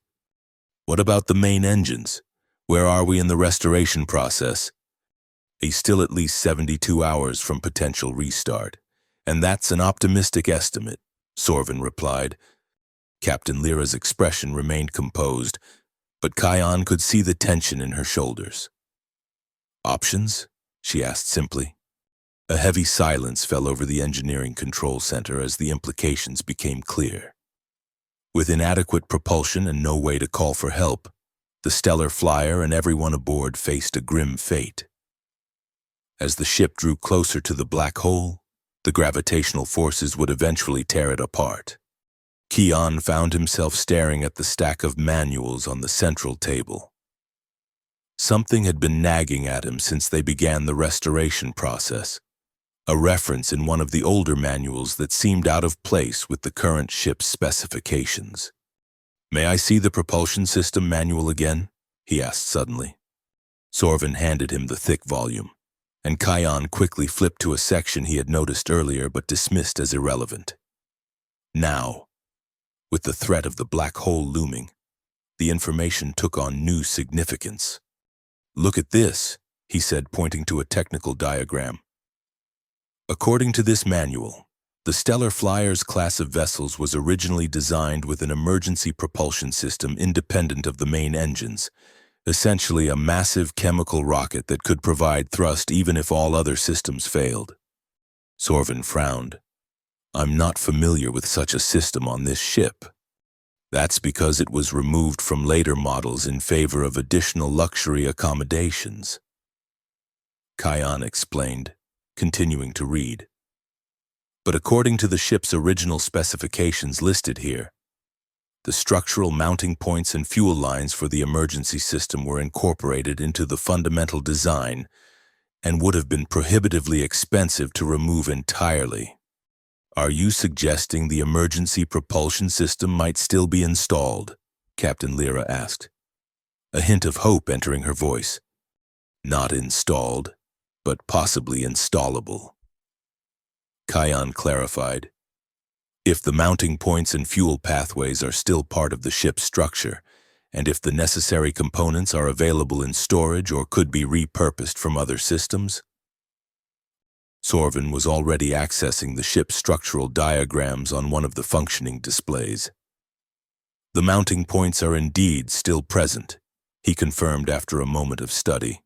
What about the main engines? Where are we in the restoration process? He's still at least 72 hours from potential restart. And that's an optimistic estimate, Sorvin replied. Captain Lyra's expression remained composed, but Kion could see the tension in her shoulders. Options? She asked simply. A heavy silence fell over the engineering control center as the implications became clear. With inadequate propulsion and no way to call for help, the stellar flyer and everyone aboard faced a grim fate. As the ship drew closer to the black hole, the gravitational forces would eventually tear it apart. Kion found himself staring at the stack of manuals on the central table. Something had been nagging at him since they began the restoration process, a reference in one of the older manuals that seemed out of place with the current ship's specifications. May I see the propulsion system manual again? He asked suddenly. Sorvin handed him the thick volume, and Kion quickly flipped to a section he had noticed earlier but dismissed as irrelevant. Now, with the threat of the black hole looming, the information took on new significance. Look at this, he said, pointing to a technical diagram. According to this manual, the Stellar Flyers class of vessels was originally designed with an emergency propulsion system independent of the main engines, essentially a massive chemical rocket that could provide thrust even if all other systems failed. Sorvin frowned. I'm not familiar with such a system on this ship. That's because it was removed from later models in favor of additional luxury accommodations. Kion explained, continuing to read. But according to the ship's original specifications listed here, the structural mounting points and fuel lines for the emergency system were incorporated into the fundamental design and would have been prohibitively expensive to remove entirely. Are you suggesting the emergency propulsion system might still be installed? Captain Lyra asked, a hint of hope entering her voice. Not installed, but possibly installable. Kion clarified. If the mounting points and fuel pathways are still part of the ship's structure, and if the necessary components are available in storage or could be repurposed from other systems. Sorvin was already accessing the ship's structural diagrams on one of the functioning displays. The mounting points are indeed still present, he confirmed after a moment of study.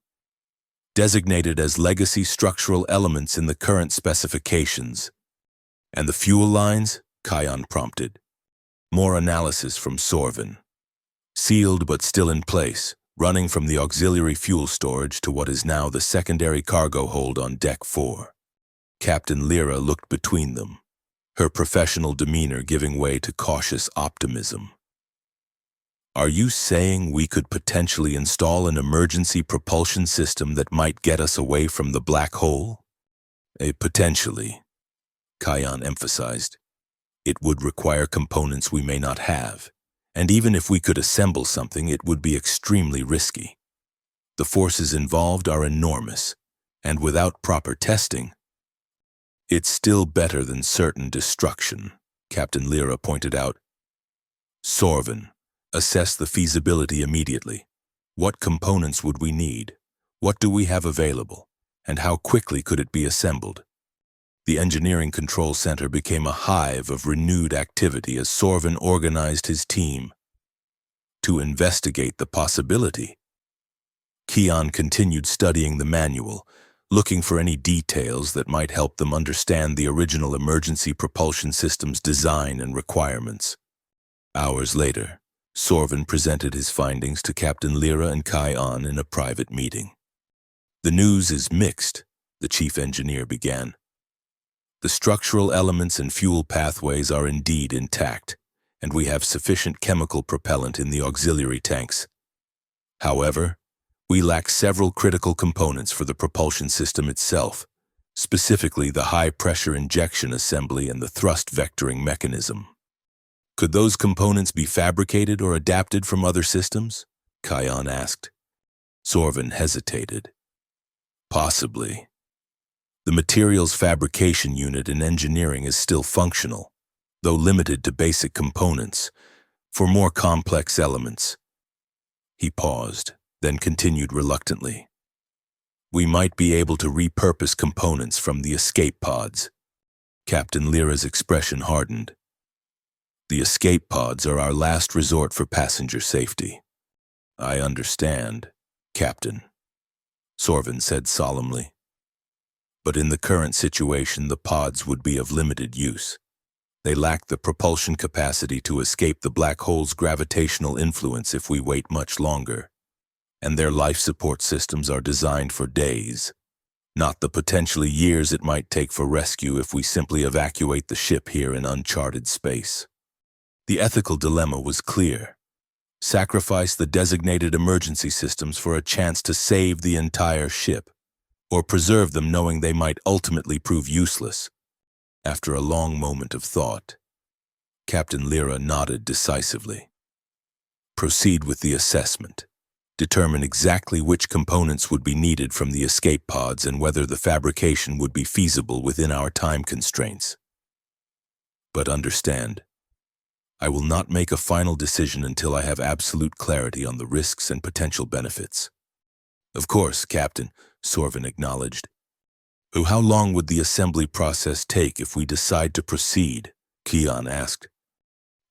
Designated as legacy structural elements in the current specifications. And the fuel lines? Kion prompted. More analysis from Sorvin. Sealed but still in place, running from the auxiliary fuel storage to what is now the secondary cargo hold on Deck 4. Captain Lyra looked between them, her professional demeanor giving way to cautious optimism. Are you saying we could potentially install an emergency propulsion system that might get us away from the black hole? Potentially, Kion emphasized. It would require components we may not have, and even if we could assemble something, it would be extremely risky. The forces involved are enormous, and without proper testing, it's still better than certain destruction, Captain Lyra pointed out. Sorvin, assess the feasibility immediately. What components would we need? What do we have available? And how quickly could it be assembled? The engineering control center became a hive of renewed activity as Sorvin organized his team. To investigate the possibility, Keon continued studying the manual, looking for any details that might help them understand the original emergency propulsion system's design and requirements. Hours later, Sorvin presented his findings to Captain Lyra and Kion in a private meeting. "The news is mixed," the chief engineer began. "The structural elements and fuel pathways are indeed intact, and we have sufficient chemical propellant in the auxiliary tanks. However, we lack several critical components for the propulsion system itself, specifically the high-pressure injection assembly and the thrust vectoring mechanism." "Could those components be fabricated or adapted from other systems?" Kion asked. Sorvin hesitated. "Possibly. The materials fabrication unit in engineering is still functional, though limited to basic components. For more complex elements..." He paused, then continued reluctantly. "We might be able to repurpose components from the escape pods." Captain Lyra's expression hardened. "The escape pods are our last resort for passenger safety." "I understand, Captain," Sorvin said solemnly. "But in the current situation, the pods would be of limited use. They lack the propulsion capacity to escape the black hole's gravitational influence if we wait much longer. And their life support systems are designed for days, not the potentially years it might take for rescue if we simply evacuate the ship here in uncharted space." The ethical dilemma was clear. Sacrifice the designated emergency systems for a chance to save the entire ship, or preserve them knowing they might ultimately prove useless. After a long moment of thought, Captain Lyra nodded decisively. "Proceed with the assessment. Determine exactly which components would be needed from the escape pods and whether the fabrication would be feasible within our time constraints. But understand, I will not make a final decision until I have absolute clarity on the risks and potential benefits." "Of course, Captain," Sorvin acknowledged. "How long would the assembly process take if we decide to proceed?" Kion asked.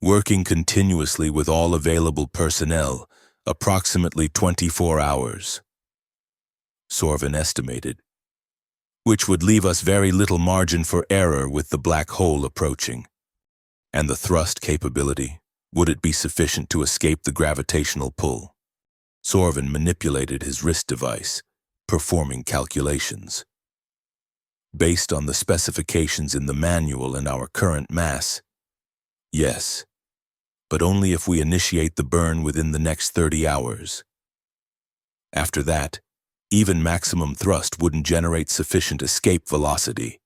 "Working continuously with all available personnel, approximately 24 hours. Sorvin estimated, "which would leave us very little margin for error with the black hole approaching. And the thrust capability, would it be sufficient to escape the gravitational pull?" Sorvin manipulated his wrist device, performing calculations. "Based on the specifications in the manual and our current mass, yes, but only if we initiate the burn within the next 30 hours. After that, even maximum thrust wouldn't generate sufficient escape velocity."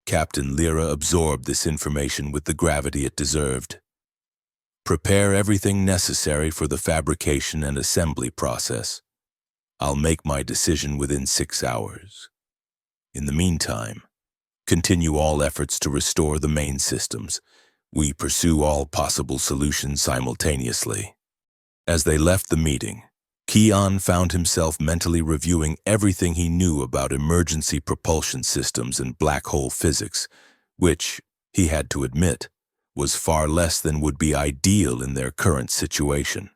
Captain Lyra absorbed this information with the gravity it deserved. "Prepare everything necessary for the fabrication and assembly process. I'll make my decision within 6 hours. In the meantime, continue all efforts to restore the main systems. We pursue all possible solutions simultaneously." As they left the meeting, Kion found himself mentally reviewing everything he knew about emergency propulsion systems and black hole physics, which, he had to admit, was far less than would be ideal in their current situation.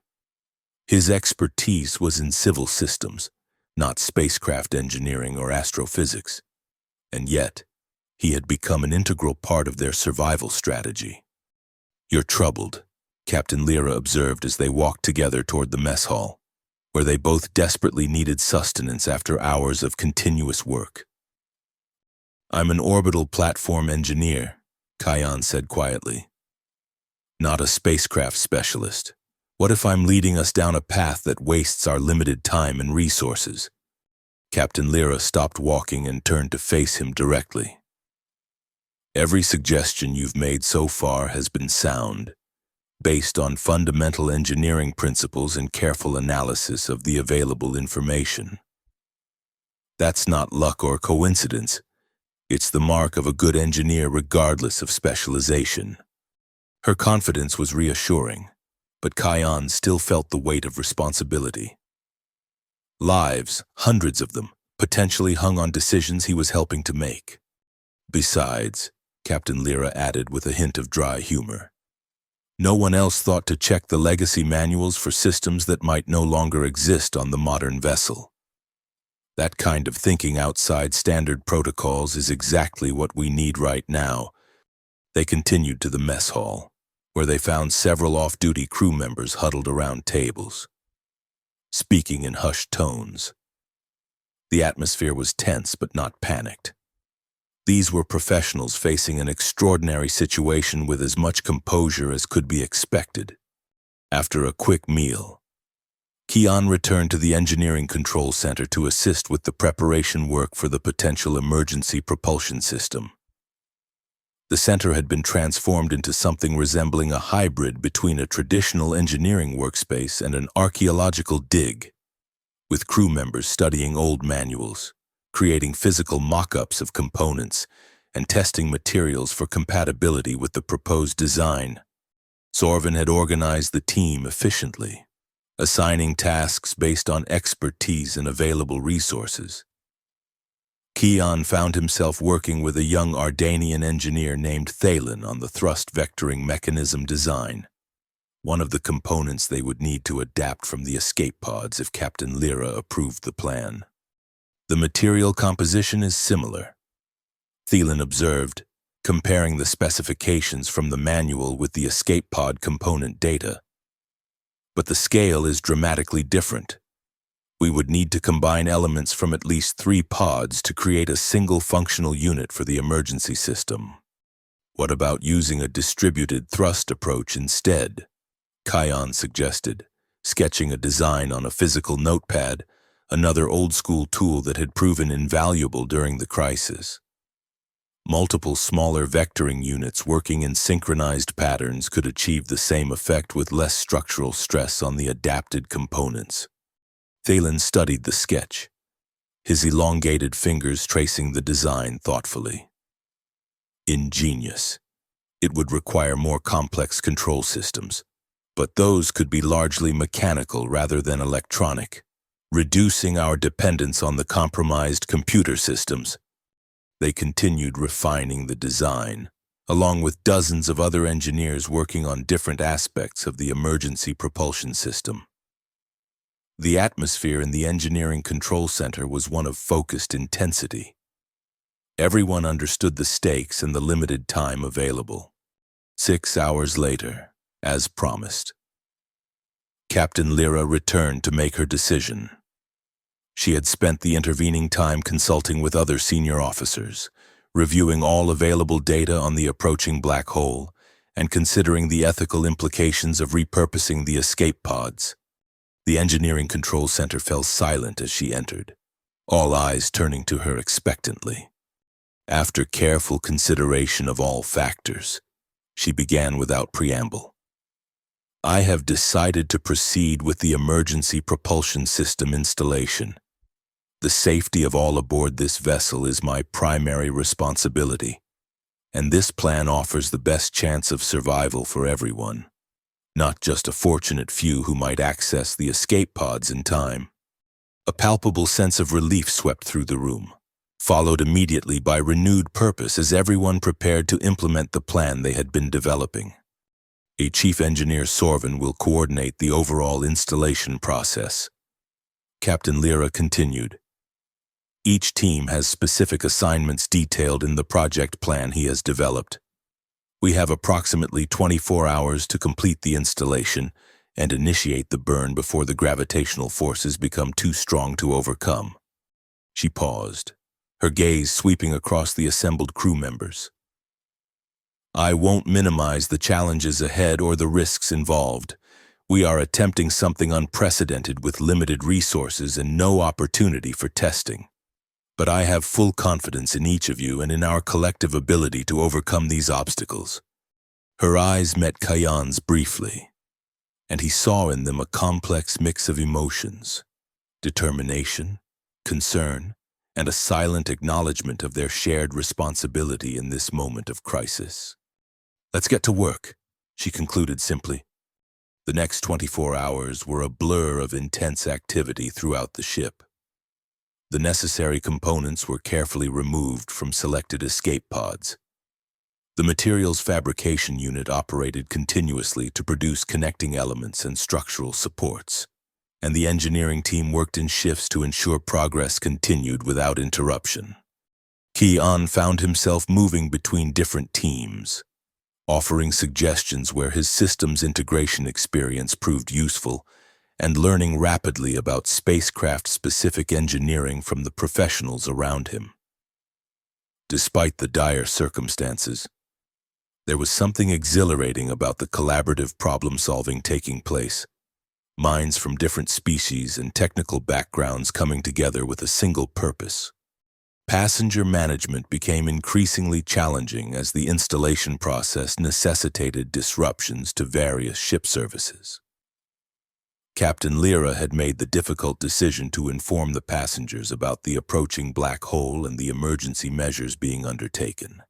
His expertise was in civil systems, not spacecraft engineering or astrophysics, and yet he had become an integral part of their survival strategy. "You're troubled," Captain Lyra observed as they walked together toward the mess hall, where they both desperately needed sustenance after hours of continuous work. "I'm an orbital platform engineer," Kion said quietly. "Not a spacecraft specialist. What if I'm leading us down a path that wastes our limited time and resources?" Captain Lyra stopped walking and turned to face him directly. "Every suggestion you've made so far has been sound, based on fundamental engineering principles and careful analysis of the available information. That's not luck or coincidence. It's the mark of a good engineer regardless of specialization." Her confidence was reassuring, but Kion still felt the weight of responsibility. Lives, hundreds of them, potentially hung on decisions he was helping to make. "Besides," Captain Lyra added with a hint of dry humor, No one else thought to check the legacy manuals for systems that might no longer exist on the modern vessel. That kind of thinking outside standard protocols is exactly what we need right now. They continued to the mess hall, where they found several off-duty crew members huddled around tables, speaking in hushed tones. The atmosphere was tense but not panicked. These were professionals facing an extraordinary situation with as much composure as could be expected. After a quick meal, Keon returned to the engineering control center to assist with the preparation work for the potential emergency propulsion system. The center had been transformed into something resembling a hybrid between a traditional engineering workspace and an archaeological dig, with crew members studying old manuals, creating physical mock-ups of components, and testing materials for compatibility with the proposed design. Sorvin had organized the team efficiently, assigning tasks based on expertise and available resources. Keon found himself working with a young Ardanian engineer named Thalen on the thrust vectoring mechanism design, one of the components they would need to adapt from the escape pods if Captain Lyra approved the plan. The material composition is similar, Thelen observed, comparing the specifications from the manual with the escape pod component data. But the scale is dramatically different. We would need to combine elements from at least 3 pods to create a single functional unit for the emergency system. What about using a distributed thrust approach instead? Kion suggested, sketching a design on a physical notepad, another old-school tool that had proven invaluable during the crisis. Multiple smaller vectoring units working in synchronized patterns could achieve the same effect with less structural stress on the adapted components. Thalen studied the sketch, his elongated fingers tracing the design thoughtfully. Ingenious. It would require more complex control systems, but those could be largely mechanical rather than electronic, reducing our dependence on the compromised computer systems. They continued refining the design, along with dozens of other engineers working on different aspects of the emergency propulsion system. The atmosphere in the engineering control center was one of focused intensity. Everyone understood the stakes and the limited time available. 6 hours later, as promised, Captain Lyra returned to make her decision. She had spent the intervening time consulting with other senior officers, reviewing all available data on the approaching black hole, and considering the ethical implications of repurposing the escape pods. The engineering control center fell silent as she entered, all eyes turning to her expectantly. After careful consideration of all factors, she began without preamble. I have decided to proceed with the emergency propulsion system installation. The safety of all aboard this vessel is my primary responsibility, and this plan offers the best chance of survival for everyone, not just a fortunate few who might access the escape pods in time. A palpable sense of relief swept through the room, followed immediately by renewed purpose as everyone prepared to implement the plan they had been developing. A chief engineer, Sorvin, will coordinate the overall installation process. Captain Lyra continued. Each team has specific assignments detailed in the project plan he has developed. We have approximately 24 hours to complete the installation and initiate the burn before the gravitational forces become too strong to overcome. She paused, her gaze sweeping across the assembled crew members. I won't minimize the challenges ahead or the risks involved. We are attempting something unprecedented with limited resources and no opportunity for testing. But I have full confidence in each of you and in our collective ability to overcome these obstacles. Her eyes met Kayon's briefly, and he saw in them a complex mix of emotions, determination, concern, and a silent acknowledgement of their shared responsibility in this moment of crisis. Let's get to work, she concluded simply. The next 24 hours were a blur of intense activity throughout the ship. The necessary components were carefully removed from selected escape pods. The materials fabrication unit operated continuously to produce connecting elements and structural supports, and the engineering team worked in shifts to ensure progress continued without interruption. Ki-an found himself moving between different teams, offering suggestions where his systems integration experience proved useful, and learning rapidly about spacecraft-specific engineering from the professionals around him. Despite the dire circumstances, there was something exhilarating about the collaborative problem-solving taking place. Minds from different species and technical backgrounds coming together with a single purpose. Passenger management became increasingly challenging as the installation process necessitated disruptions to various ship services. Captain Lyra had made the difficult decision to inform the passengers about the approaching black hole and the emergency measures being undertaken.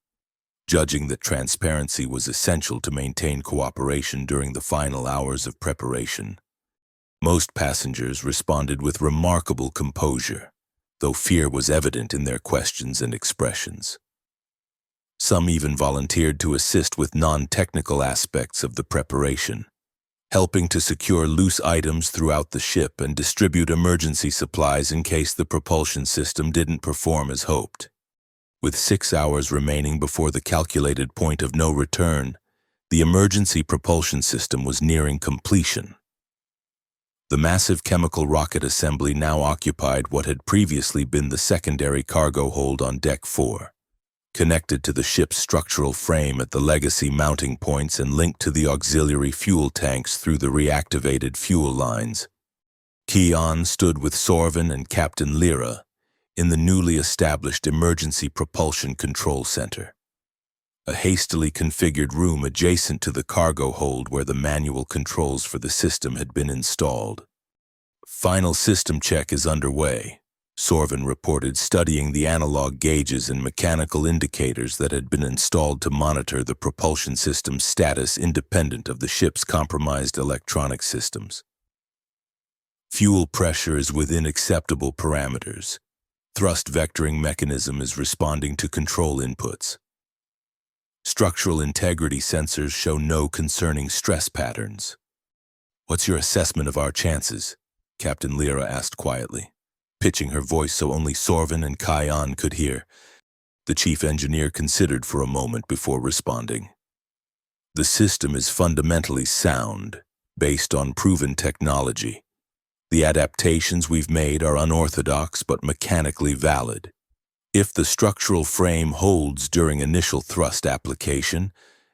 Judging that transparency was essential to maintain cooperation during the final hours of preparation, most passengers responded with remarkable composure, though fear was evident in their questions and expressions. Some even volunteered to assist with non-technical aspects of the preparation, helping to secure loose items throughout the ship and distribute emergency supplies in case the propulsion system didn't perform as hoped. With 6 hours remaining before the calculated point of no return, the emergency propulsion system was nearing completion. The massive chemical rocket assembly now occupied what had previously been the secondary cargo hold on Deck 4, connected to the ship's structural frame at the legacy mounting points and linked to the auxiliary fuel tanks through the reactivated fuel lines. Ki-an stood with Sorvin and Captain Lyra in the newly established Emergency Propulsion Control Center, a hastily configured room adjacent to the cargo hold where the manual controls for the system had been installed. "Final system check is underway," Sorvin reported, studying the analog gauges and mechanical indicators that had been installed to monitor the propulsion system's status independent of the ship's compromised electronic systems. "Fuel pressure is within acceptable parameters. Thrust vectoring mechanism is responding to control inputs. Structural integrity sensors show no concerning stress patterns." "What's your assessment of our chances?" Captain Lyra asked quietly, pitching her voice so only Sorvin and Ki-an could hear. The chief engineer considered for a moment before responding. "The system is fundamentally sound, based on proven technology. The adaptations we've made are unorthodox but mechanically valid. If the structural frame holds during initial thrust application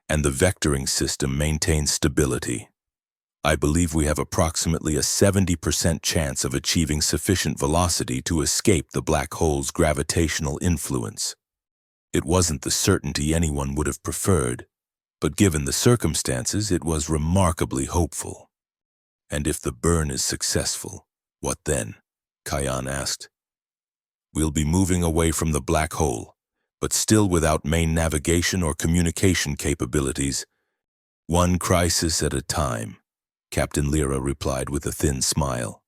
and the vectoring system maintains stability, I believe we have approximately a 70% chance of achieving sufficient velocity to escape the black hole's gravitational influence." It wasn't the certainty anyone would have preferred, but given the circumstances, it was remarkably hopeful. "And if the burn is successful, what then?" Ki-an asked. "We'll be moving away from the black hole, but still without main navigation or communication capabilities. One crisis at a time," Captain Lyra replied with a thin smile.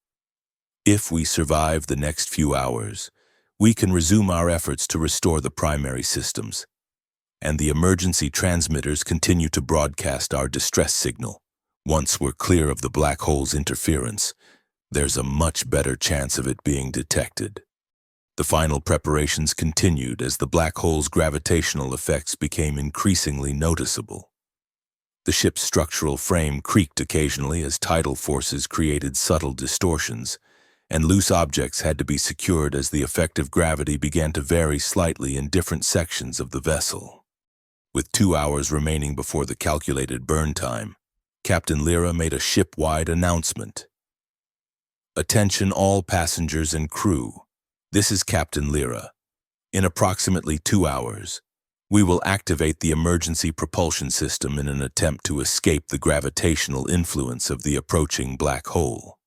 "If we survive the next few hours, we can resume our efforts to restore the primary systems, and the emergency transmitters continue to broadcast our distress signal. Once we're clear of the black hole's interference, there's a much better chance of it being detected." The final preparations continued as the black hole's gravitational effects became increasingly noticeable. The ship's structural frame creaked occasionally as tidal forces created subtle distortions, and loose objects had to be secured as the effective gravity began to vary slightly in different sections of the vessel. With 2 hours remaining before the calculated burn time, Captain Lyra made a ship-wide announcement. "Attention all passengers and crew. This is Captain Lyra. In approximately 2 hours, we will activate the emergency propulsion system in an attempt to escape the gravitational influence of the approaching black hole.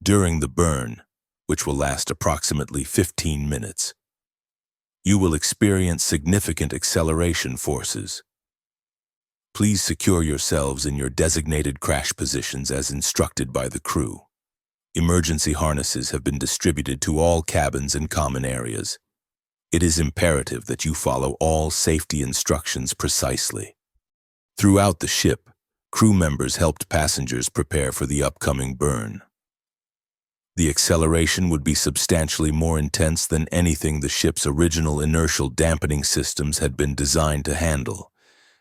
During the burn, which will last approximately 15 minutes, you will experience significant acceleration forces. Please secure yourselves in your designated crash positions as instructed by the crew. Emergency harnesses have been distributed to all cabins and common areas. It is imperative that you follow all safety instructions precisely. Throughout the ship, crew members helped passengers prepare for the upcoming burn. The acceleration would be substantially more intense than anything the ship's original inertial dampening systems had been designed to handle,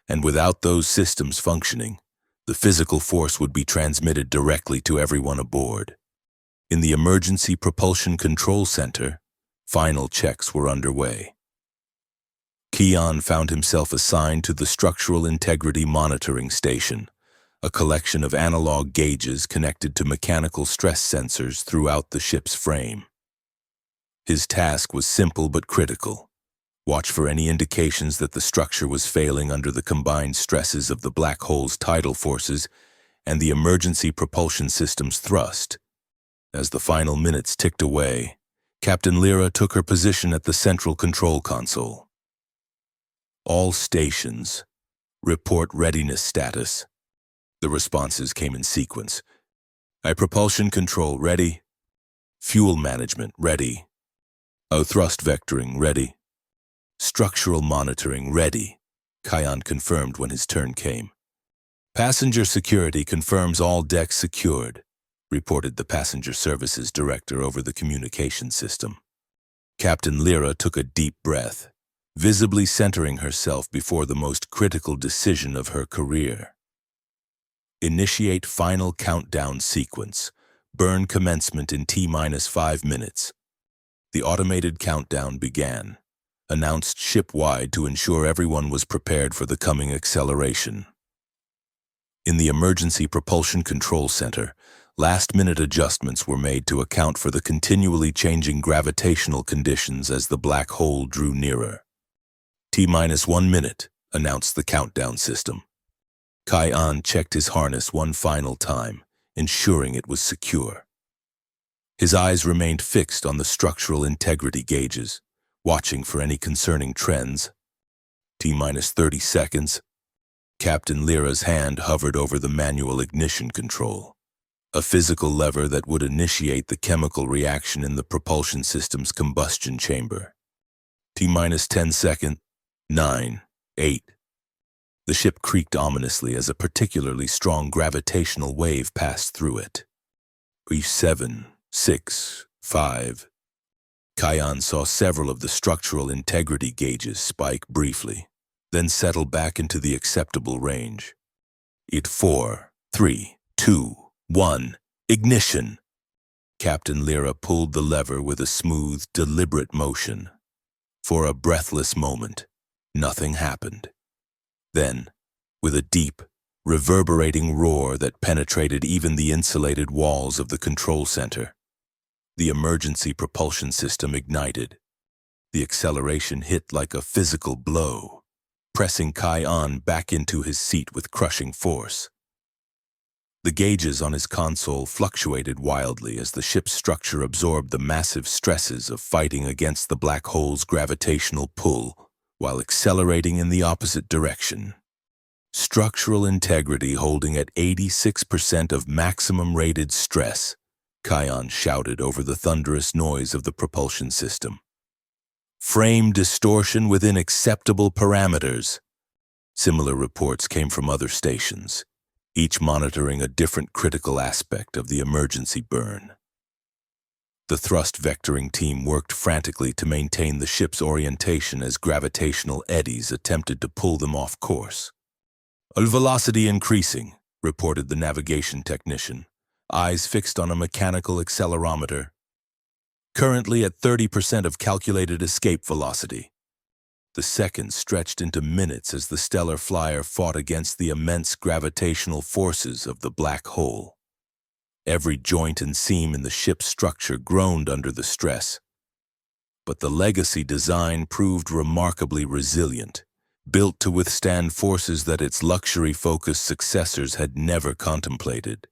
and without those systems functioning, the physical force would be transmitted directly to everyone aboard. In the Emergency Propulsion Control Center, final checks were underway. Keon found himself assigned to the Structural Integrity Monitoring Station, a collection of analog gauges connected to mechanical stress sensors throughout the ship's frame. His task was simple but critical. Watch for any indications that the structure was failing under the combined stresses of the black hole's tidal forces and the emergency propulsion system's thrust. As the final minutes ticked away, Captain Lyra took her position at the central control console. All stations, report readiness status. The responses came in sequence. Propulsion control ready. Fuel management ready. Thrust vectoring ready. Structural monitoring ready, Kion confirmed when his turn came. Passenger security confirms all decks secured, reported the passenger services director over the communication system. Captain Lyra took a deep breath, visibly centering herself before the most critical decision of her career. Initiate final countdown sequence. Burn commencement in T-5 minutes. The automated countdown began, announced ship-wide to ensure everyone was prepared for the coming acceleration. In the Emergency Propulsion Control Center, last-minute adjustments were made to account for the continually changing gravitational conditions as the black hole drew nearer. T-1 minute, announced the countdown system. Kion checked his harness one final time, ensuring it was secure. His eyes remained fixed on the structural integrity gauges, watching for any concerning trends. T-30 seconds. Captain Lyra's hand hovered over the manual ignition control, a physical lever that would initiate the chemical reaction in the propulsion system's combustion chamber. T-10 seconds. 9, 8. The ship creaked ominously as a particularly strong gravitational wave passed through it. 7, 6, 5. Kion saw several of the structural integrity gauges spike briefly, then settle back into the acceptable range. 4, 3, 2, 1, ignition! Captain Lyra pulled the lever with a smooth, deliberate motion. For a breathless moment, nothing happened. Then, with a deep, reverberating roar that penetrated even the insulated walls of the control center, the emergency propulsion system ignited. The acceleration hit like a physical blow, pressing Kion back into his seat with crushing force. The gauges on his console fluctuated wildly as the ship's structure absorbed the massive stresses of fighting against the black hole's gravitational pull while accelerating in the opposite direction. Structural integrity holding at 86% of maximum rated stress, Kion shouted over the thunderous noise of the propulsion system. Frame distortion within acceptable parameters. Similar reports came from other stations, each monitoring a different critical aspect of the emergency burn. The thrust vectoring team worked frantically to maintain the ship's orientation as gravitational eddies attempted to pull them off course. Velocity increasing, reported the navigation technician, eyes fixed on a mechanical accelerometer. Currently at 30% of calculated escape velocity. The seconds stretched into minutes as the stellar flyer fought against the immense gravitational forces of the black hole. Every joint and seam in the ship's structure groaned under the stress. But the legacy design proved remarkably resilient, built to withstand forces that its luxury-focused successors had never contemplated.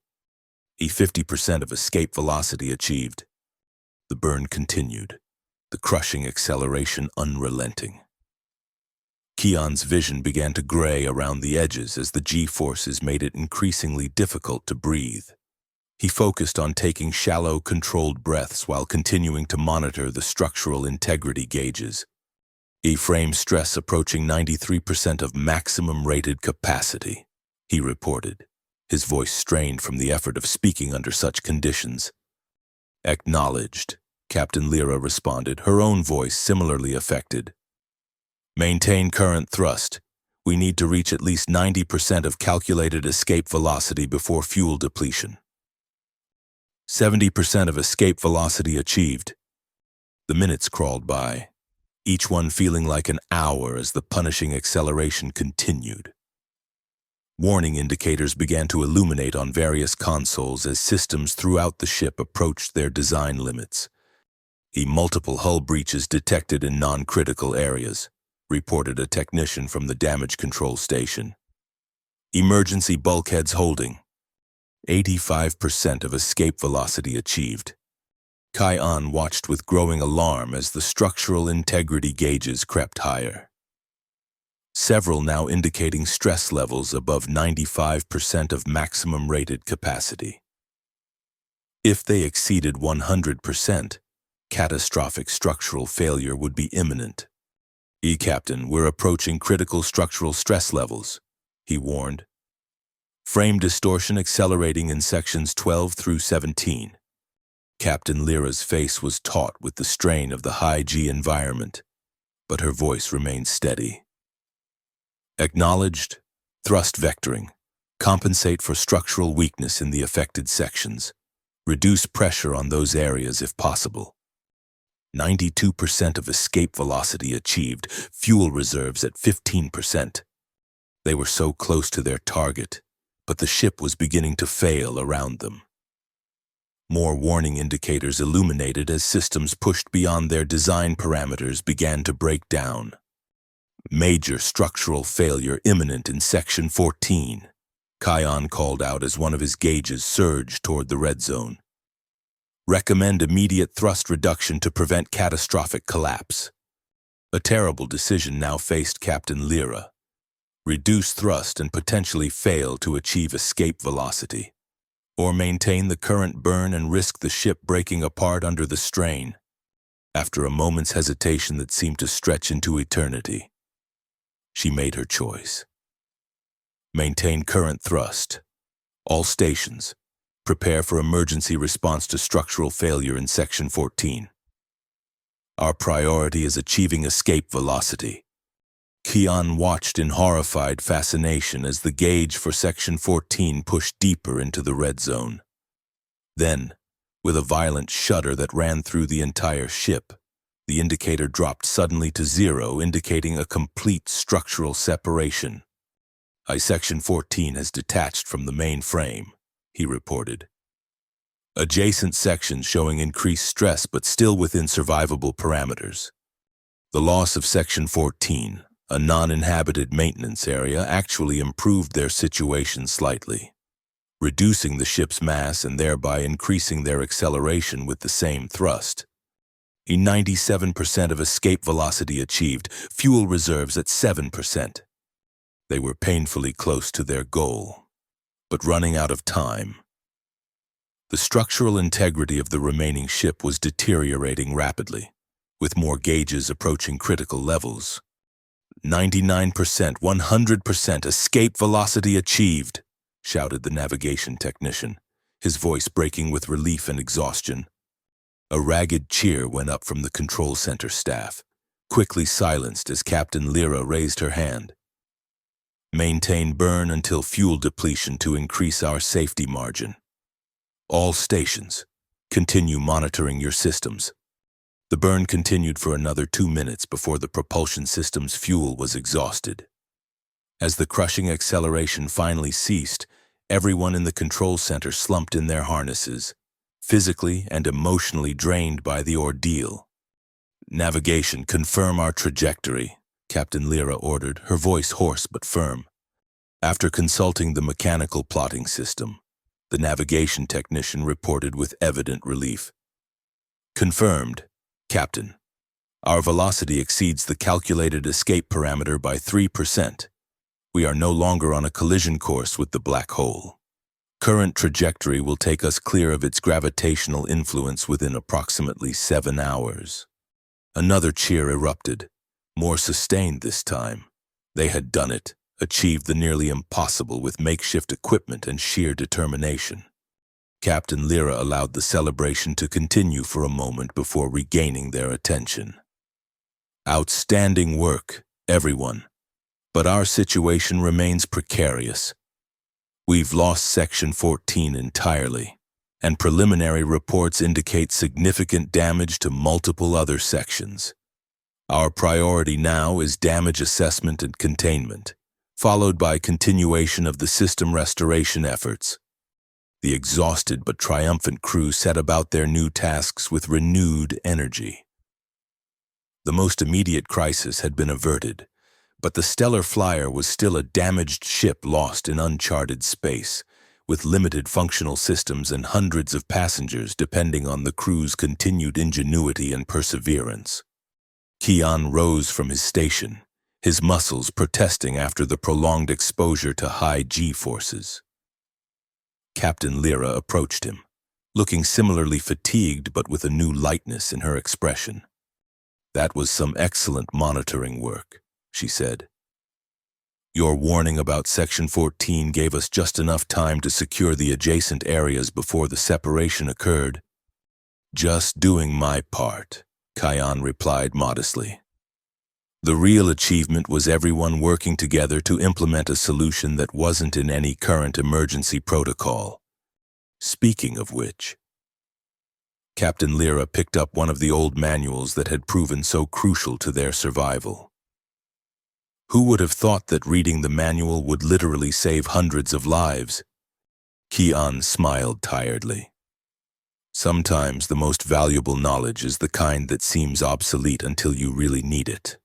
50% of escape velocity achieved. The burn continued, the crushing acceleration unrelenting. Kion's vision began to gray around the edges as the G-forces made it increasingly difficult to breathe. He focused on taking shallow, controlled breaths while continuing to monitor the structural integrity gauges. E-frame stress approaching 93% of maximum rated capacity, he reported, his voice strained from the effort of speaking under such conditions. Acknowledged, Captain Lyra responded, her own voice similarly affected. Maintain current thrust. We need to reach at least 90% of calculated escape velocity before fuel depletion. 70% of escape velocity achieved. The minutes crawled by, each one feeling like an hour as the punishing acceleration continued. Warning indicators began to illuminate on various consoles as systems throughout the ship approached their design limits. Multiple hull breaches detected in non-critical areas, reported a technician from the damage control station. Emergency bulkheads holding. 85% of escape velocity achieved. Kai-An watched with growing alarm as the structural integrity gauges crept higher. Several now indicating stress levels above 95% of maximum rated capacity. If they exceeded 100%, catastrophic structural failure would be imminent. Captain, we're approaching critical structural stress levels, he warned. Frame distortion accelerating in sections 12 through 17. Captain Lyra's face was taut with the strain of the high-G environment, but her voice remained steady. Acknowledged. Thrust vectoring. Compensate for structural weakness in the affected sections. Reduce pressure on those areas if possible. 92% of escape velocity achieved, fuel reserves at 15%. They were so close to their target, but the ship was beginning to fail around them. More warning indicators illuminated as systems pushed beyond their design parameters began to break down. Major structural failure imminent in Section 14, Kai-An called out as one of his gauges surged toward the red zone. Recommend immediate thrust reduction to prevent catastrophic collapse. A terrible decision now faced Captain Lyra. Reduce thrust and potentially fail to achieve escape velocity, or maintain the current burn and risk the ship breaking apart under the strain. After a moment's hesitation that seemed to stretch into eternity, she made her choice. Maintain current thrust. All stations, prepare for emergency response to structural failure in Section 14. Our priority is achieving escape velocity. Kian watched in horrified fascination as the gauge for Section 14 pushed deeper into the red zone. Then, with a violent shudder that ran through the entire ship, the indicator dropped suddenly to 0, indicating a complete structural separation. Section 14 has detached from the main frame, he reported. Adjacent sections showing increased stress but still within survivable parameters. The loss of Section 14, a non-inhabited maintenance area, actually improved their situation slightly, reducing the ship's mass and thereby increasing their acceleration with the same thrust. 97% of escape velocity achieved, fuel reserves at 7%. They were painfully close to their goal, but running out of time. The structural integrity of the remaining ship was deteriorating rapidly, with more gauges approaching critical levels. 99%, 100% escape velocity achieved, shouted the navigation technician, his voice breaking with relief and exhaustion. A ragged cheer went up from the control center staff, quickly silenced as Captain Lyra raised her hand. Maintain burn until fuel depletion to increase our safety margin. All stations, continue monitoring your systems. The burn continued for another 2 minutes before the propulsion system's fuel was exhausted. As the crushing acceleration finally ceased, everyone in the control center slumped in their harnesses, physically and emotionally drained by the ordeal. Navigation, confirm our trajectory, Captain Lyra ordered, her voice hoarse but firm. After consulting the mechanical plotting system, the navigation technician reported with evident relief. Confirmed, Captain. Our velocity exceeds the calculated escape parameter by 3%. We are no longer on a collision course with the black hole. Current trajectory will take us clear of its gravitational influence within approximately 7 hours. Another cheer erupted, More sustained this time. They had done it, achieved the nearly impossible with makeshift equipment and sheer determination. Captain Lyra allowed the celebration to continue for a moment before regaining their attention. Outstanding work, everyone. But our situation remains precarious. We've lost Section 14 entirely, and preliminary reports indicate significant damage to multiple other sections. Our priority now is damage assessment and containment, followed by continuation of the system restoration efforts. The exhausted but triumphant crew set about their new tasks with renewed energy. The most immediate crisis had been averted, but the Stellar Flyer was still a damaged ship lost in uncharted space, with limited functional systems and hundreds of passengers depending on the crew's continued ingenuity and perseverance. Keon rose from his station, his muscles protesting after the prolonged exposure to high G-forces. Captain Lyra approached him, looking similarly fatigued but with a new lightness in her expression. "That was some excellent monitoring work," she said. "Your warning about Section 14 gave us just enough time to secure the adjacent areas before the separation occurred." "Just doing my part," Kion replied modestly. "The real achievement was everyone working together to implement a solution that wasn't in any current emergency protocol. Speaking of which..." Captain Lyra picked up one of the old manuals that had proven so crucial to their survival. Who would have thought that reading the manual would literally save hundreds of lives? Keon smiled tiredly. Sometimes the most valuable knowledge is the kind that seems obsolete until you really need it.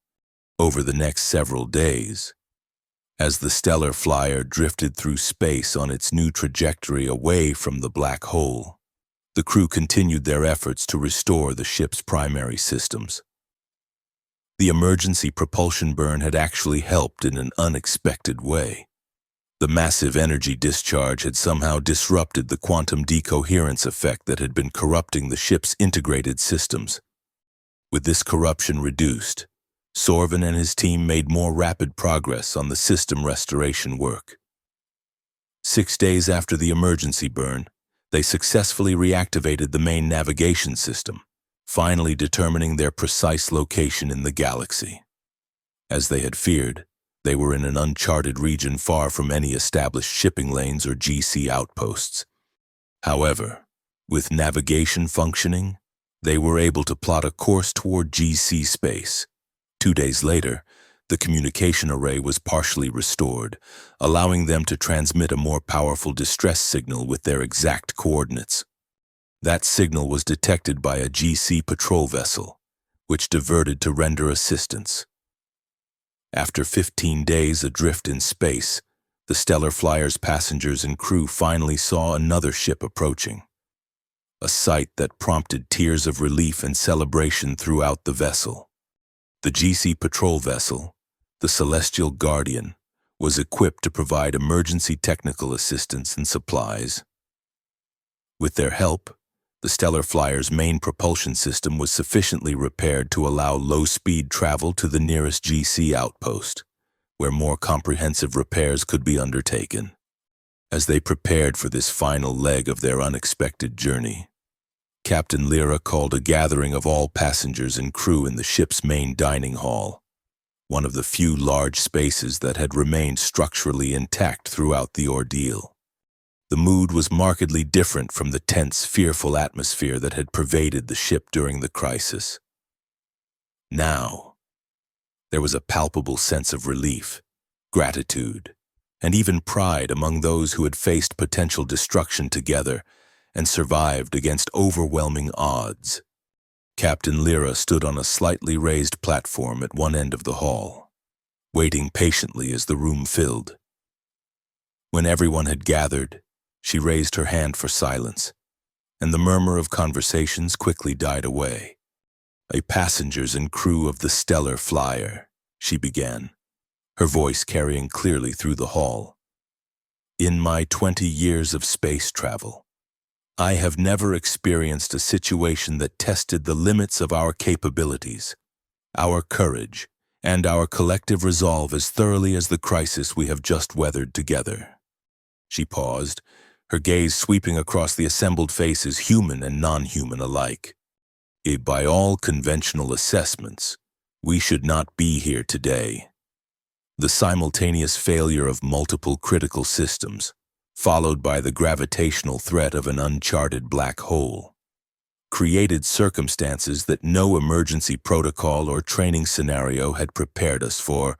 Over the next several days, as the Stellar Flyer drifted through space on its new trajectory away from the black hole, the crew continued their efforts to restore the ship's primary systems. The emergency propulsion burn had actually helped in an unexpected way. The massive energy discharge had somehow disrupted the quantum decoherence effect that had been corrupting the ship's integrated systems. With this corruption reduced, Sorvin and his team made more rapid progress on the system restoration work. 6 days after the emergency burn, they successfully reactivated the main navigation system, finally determining their precise location in the galaxy. As they had feared, they were in an uncharted region far from any established shipping lanes or GC outposts. However, with navigation functioning, they were able to plot a course toward GC space. 2 days later, the communication array was partially restored, allowing them to transmit a more powerful distress signal with their exact coordinates. That signal was detected by a GC patrol vessel, which diverted to render assistance. After 15 days adrift in space, the Stellar Flyer's passengers and crew finally saw another ship approaching, a sight that prompted tears of relief and celebration throughout the vessel. The GC patrol vessel, the Celestial Guardian, was equipped to provide emergency technical assistance and supplies. With their help, the Stellar Flyer's main propulsion system was sufficiently repaired to allow low-speed travel to the nearest GC outpost, where more comprehensive repairs could be undertaken. As they prepared for this final leg of their unexpected journey, Captain Lyra called a gathering of all passengers and crew in the ship's main dining hall, one of the few large spaces that had remained structurally intact throughout the ordeal. The mood was markedly different from the tense, fearful atmosphere that had pervaded the ship during the crisis. Now, there was a palpable sense of relief, gratitude, and even pride among those who had faced potential destruction together and survived against overwhelming odds. Captain Lyra stood on a slightly raised platform at one end of the hall, waiting patiently as the room filled. When everyone had gathered, she raised her hand for silence, and the murmur of conversations quickly died away. "A passengers and crew of the Stellar Flyer," she began, her voice carrying clearly through the hall. "In my 20 years of space travel, I have never experienced a situation that tested the limits of our capabilities, our courage, and our collective resolve as thoroughly as the crisis we have just weathered together." She paused, her gaze sweeping across the assembled faces, human and non-human alike. "By all conventional assessments, we should not be here today. The simultaneous failure of multiple critical systems, followed by the gravitational threat of an uncharted black hole, created circumstances that no emergency protocol or training scenario had prepared us for,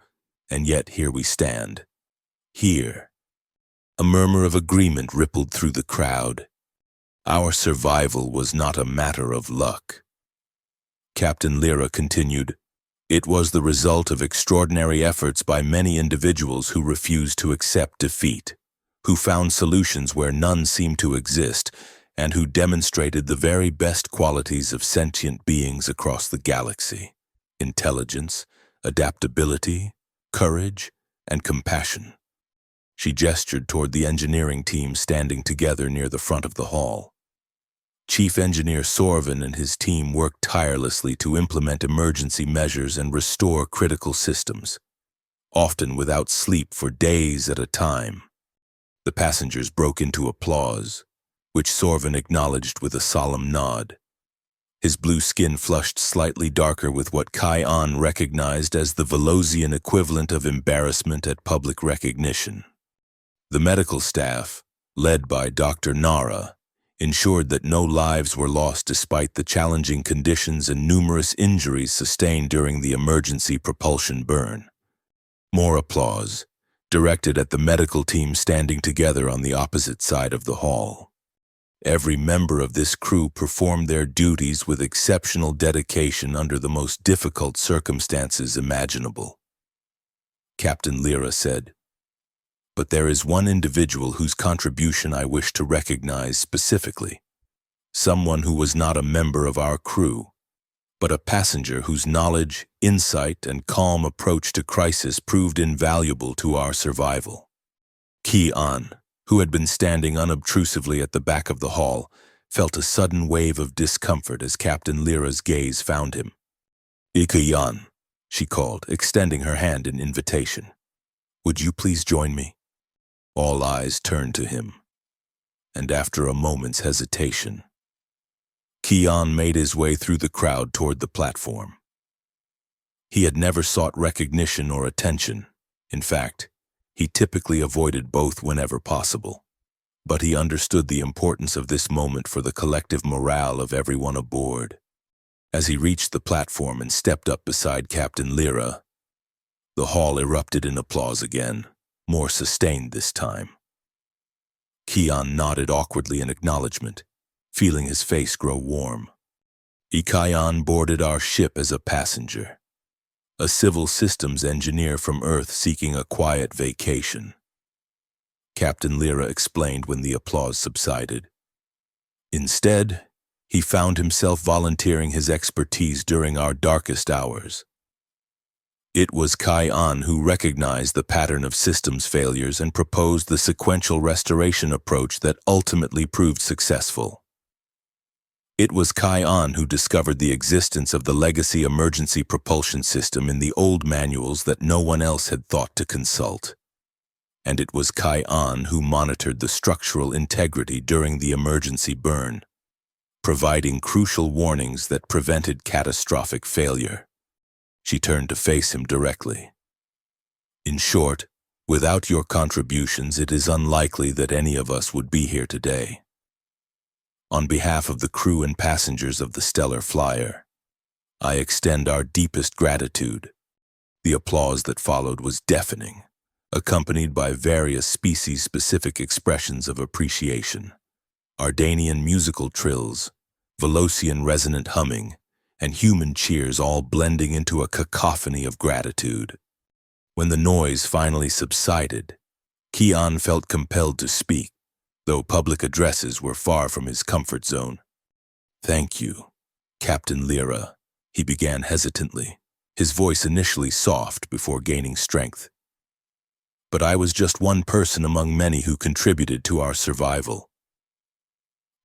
and yet here we stand. Here." A murmur of agreement rippled through the crowd. Our survival was not a matter of luck. Captain Lyra continued, "It was the result of extraordinary efforts by many individuals who refused to accept defeat, who found solutions where none seemed to exist, and who demonstrated the very best qualities of sentient beings across the galaxy: intelligence, adaptability, courage, and compassion." She gestured toward the engineering team standing together near the front of the hall. Chief Engineer Sorvin and his team worked tirelessly to implement emergency measures and restore critical systems, often without sleep for days at a time. The passengers broke into applause, which Sorvin acknowledged with a solemn nod. His blue skin flushed slightly darker with what Kai-An recognized as the Velocian equivalent of embarrassment at public recognition. The medical staff, led by Dr. Nara, ensured that no lives were lost despite the challenging conditions and numerous injuries sustained during the emergency propulsion burn. More applause, directed at the medical team standing together on the opposite side of the hall. Every member of this crew performed their duties with exceptional dedication under the most difficult circumstances imaginable. Captain Lyra said, "But there is one individual whose contribution I wish to recognize specifically. Someone who was not a member of our crew, but a passenger whose knowledge, insight, and calm approach to crisis proved invaluable to our survival." Ki-An, who had been standing unobtrusively at the back of the hall, felt a sudden wave of discomfort as Captain Lyra's gaze found him. "Ki-An," she called, extending her hand in invitation. "Would you please join me?" All eyes turned to him, and after a moment's hesitation, Ki-An made his way through the crowd toward the platform. He had never sought recognition or attention. In fact, he typically avoided both whenever possible. But he understood the importance of this moment for the collective morale of everyone aboard. As he reached the platform and stepped up beside Captain Lyra, the hall erupted in applause again, more sustained this time. Ki-An nodded awkwardly in acknowledgement, feeling his face grow warm. Ki-An boarded our ship as a passenger, a civil systems engineer from Earth seeking a quiet vacation. Captain Lyra explained when the applause subsided. Instead, he found himself volunteering his expertise during our darkest hours. It was Kai-An who recognized the pattern of systems failures and proposed the sequential restoration approach that ultimately proved successful. It was Kai-An who discovered the existence of the legacy emergency propulsion system in the old manuals that no one else had thought to consult. And it was Kai-An who monitored the structural integrity during the emergency burn, providing crucial warnings that prevented catastrophic failure. She turned to face him directly. "In short, without your contributions, it is unlikely that any of us would be here today. On behalf of the crew and passengers of the Stellar Flyer, I extend our deepest gratitude." The applause that followed was deafening, accompanied by various species-specific expressions of appreciation. Ardanian musical trills, Velocian resonant humming, and human cheers all blending into a cacophony of gratitude. When the noise finally subsided, Ki-An felt compelled to speak, though public addresses were far from his comfort zone. "Thank you, Captain Lyra," he began hesitantly, his voice initially soft before gaining strength. "But I was just one person among many who contributed to our survival.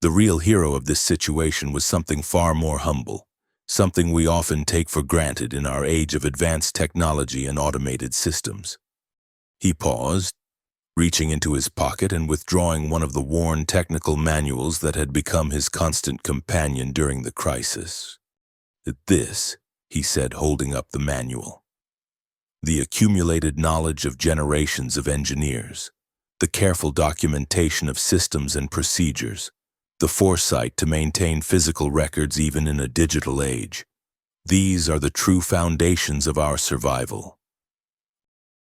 The real hero of this situation was something far more humble, something we often take for granted in our age of advanced technology and automated systems. He paused, reaching into his pocket and withdrawing one of the worn technical manuals that had become his constant companion during the crisis. "This," he said, holding up the manual. "The accumulated knowledge of generations of engineers, the careful documentation of systems and procedures, the foresight to maintain physical records even in a digital age. These are the true foundations of our survival."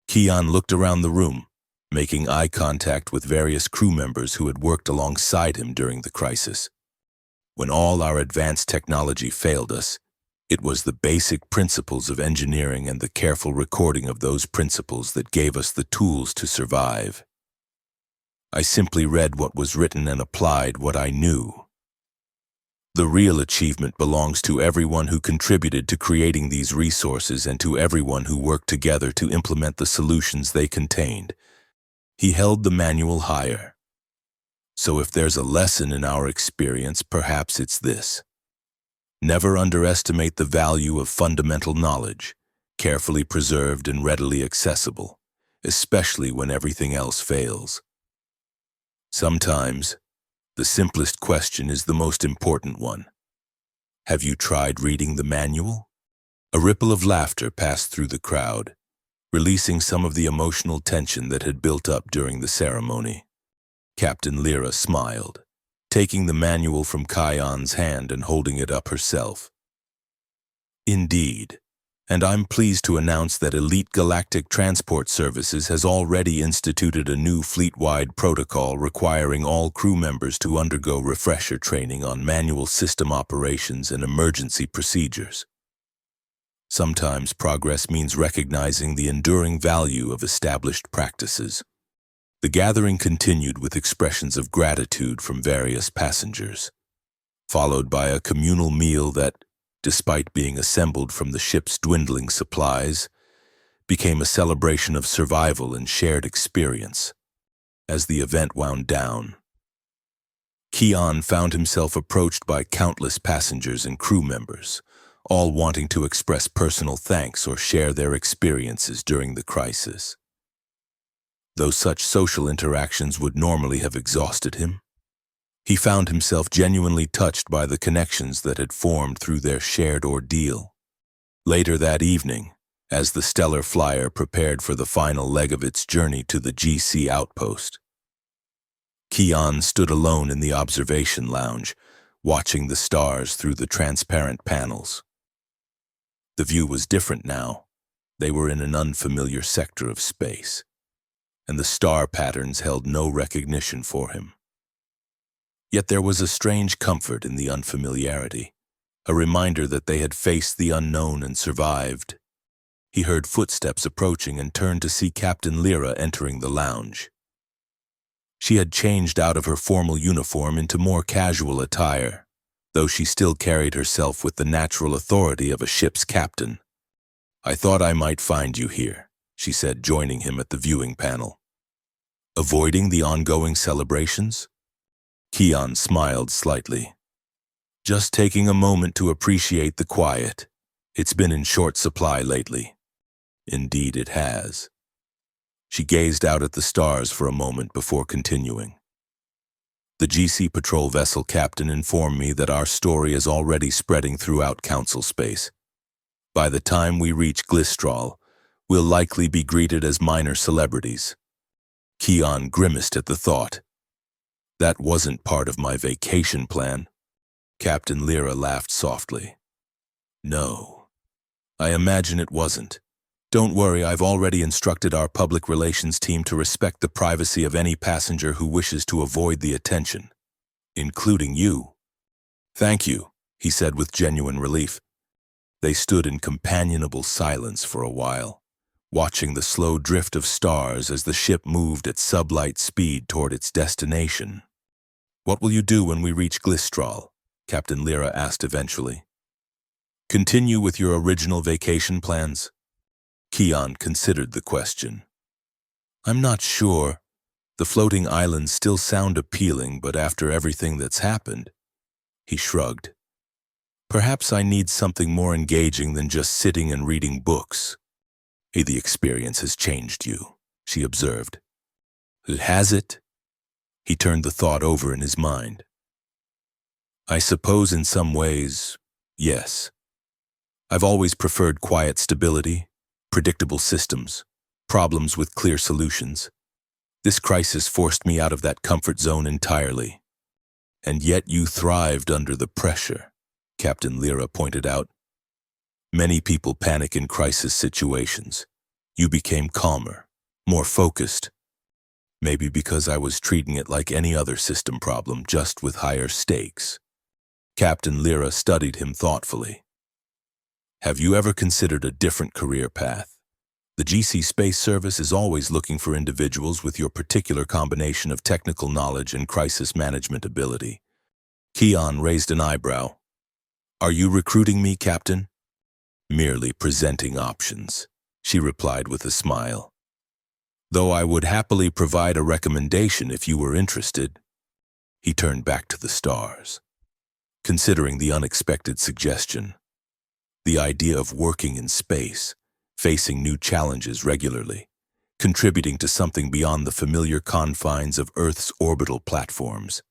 Keon looked around the room, making eye contact with various crew members who had worked alongside him during the crisis. When all our advanced technology failed us, it was the basic principles of engineering and the careful recording of those principles that gave us the tools to survive. I simply read what was written and applied what I knew. The real achievement belongs to everyone who contributed to creating these resources and to everyone who worked together to implement the solutions they contained. He held the manual higher. So if there's a lesson in our experience, perhaps it's this. Never underestimate the value of fundamental knowledge, carefully preserved and readily accessible, especially when everything else fails. Sometimes, the simplest question is the most important one. Have you tried reading the manual? A ripple of laughter passed through the crowd, releasing some of the emotional tension that had built up during the ceremony. Captain Lyra smiled, taking the manual from Kion's hand and holding it up herself. "Indeed, and I'm pleased to announce that Elite Galactic Transport Services has already instituted a new fleet-wide protocol requiring all crew members to undergo refresher training on manual system operations and emergency procedures. Sometimes progress means recognizing the enduring value of established practices." The gathering continued with expressions of gratitude from various passengers, followed by a communal meal that, despite being assembled from the ship's dwindling supplies, became a celebration of survival and shared experience. As the event wound down, Keon found himself approached by countless passengers and crew members, all wanting to express personal thanks or share their experiences during the crisis. Though such social interactions would normally have exhausted him, he found himself genuinely touched by the connections that had formed through their shared ordeal. Later that evening, as the Stellar Flyer prepared for the final leg of its journey to the GC outpost, Keon stood alone in the observation lounge, watching the stars through the transparent panels. The view was different now. They were in an unfamiliar sector of space, and the star patterns held no recognition for him. Yet there was a strange comfort in the unfamiliarity, a reminder that they had faced the unknown and survived. He heard footsteps approaching and turned to see Captain Lyra entering the lounge. She had changed out of her formal uniform into more casual attire, though she still carried herself with the natural authority of a ship's captain. "I thought I might find you here," she said, joining him at the viewing panel. "Avoiding the ongoing celebrations?" Keon smiled slightly. "Just taking a moment to appreciate the quiet. It's been in short supply lately." "Indeed it has." She gazed out at the stars for a moment before continuing. "The GC patrol vessel captain informed me that our story is already spreading throughout Council space. By the time we reach Glistral, we'll likely be greeted as minor celebrities." Keon grimaced at the thought. "That wasn't part of my vacation plan." Captain Lyra laughed softly. "No, I imagine it wasn't. Don't worry, I've already instructed our public relations team to respect the privacy of any passenger who wishes to avoid the attention, including you." "Thank you," he said with genuine relief. They stood in companionable silence for a while, watching the slow drift of stars as the ship moved at sublight speed toward its destination. "What will you do when we reach Glistral?" Captain Lyra asked eventually. "Continue with your original vacation plans?" Keon considered the question. "I'm not sure. The floating islands still sound appealing, but after everything that's happened..." He shrugged. Perhaps I need something more engaging than just sitting and reading books. Hey, the experience has changed you, she observed. Has it? He turned the thought over in his mind. I suppose in some ways, yes. I've always preferred quiet stability, predictable systems, problems with clear solutions. This crisis forced me out of that comfort zone entirely. And yet you thrived under the pressure, Captain Lyra pointed out. Many people panic in crisis situations. You became calmer, more focused. Maybe because I was treating it like any other system problem, just with higher stakes. Captain Lyra studied him thoughtfully. Have you ever considered a different career path? The GC Space Service is always looking for individuals with your particular combination of technical knowledge and crisis management ability. Keon raised an eyebrow. Are you recruiting me, Captain? Merely presenting options, she replied with a smile. Though I would happily provide a recommendation if you were interested. He turned back to the stars, considering the unexpected suggestion. The idea of working in space, facing new challenges regularly, contributing to something beyond the familiar confines of Earth's orbital platforms.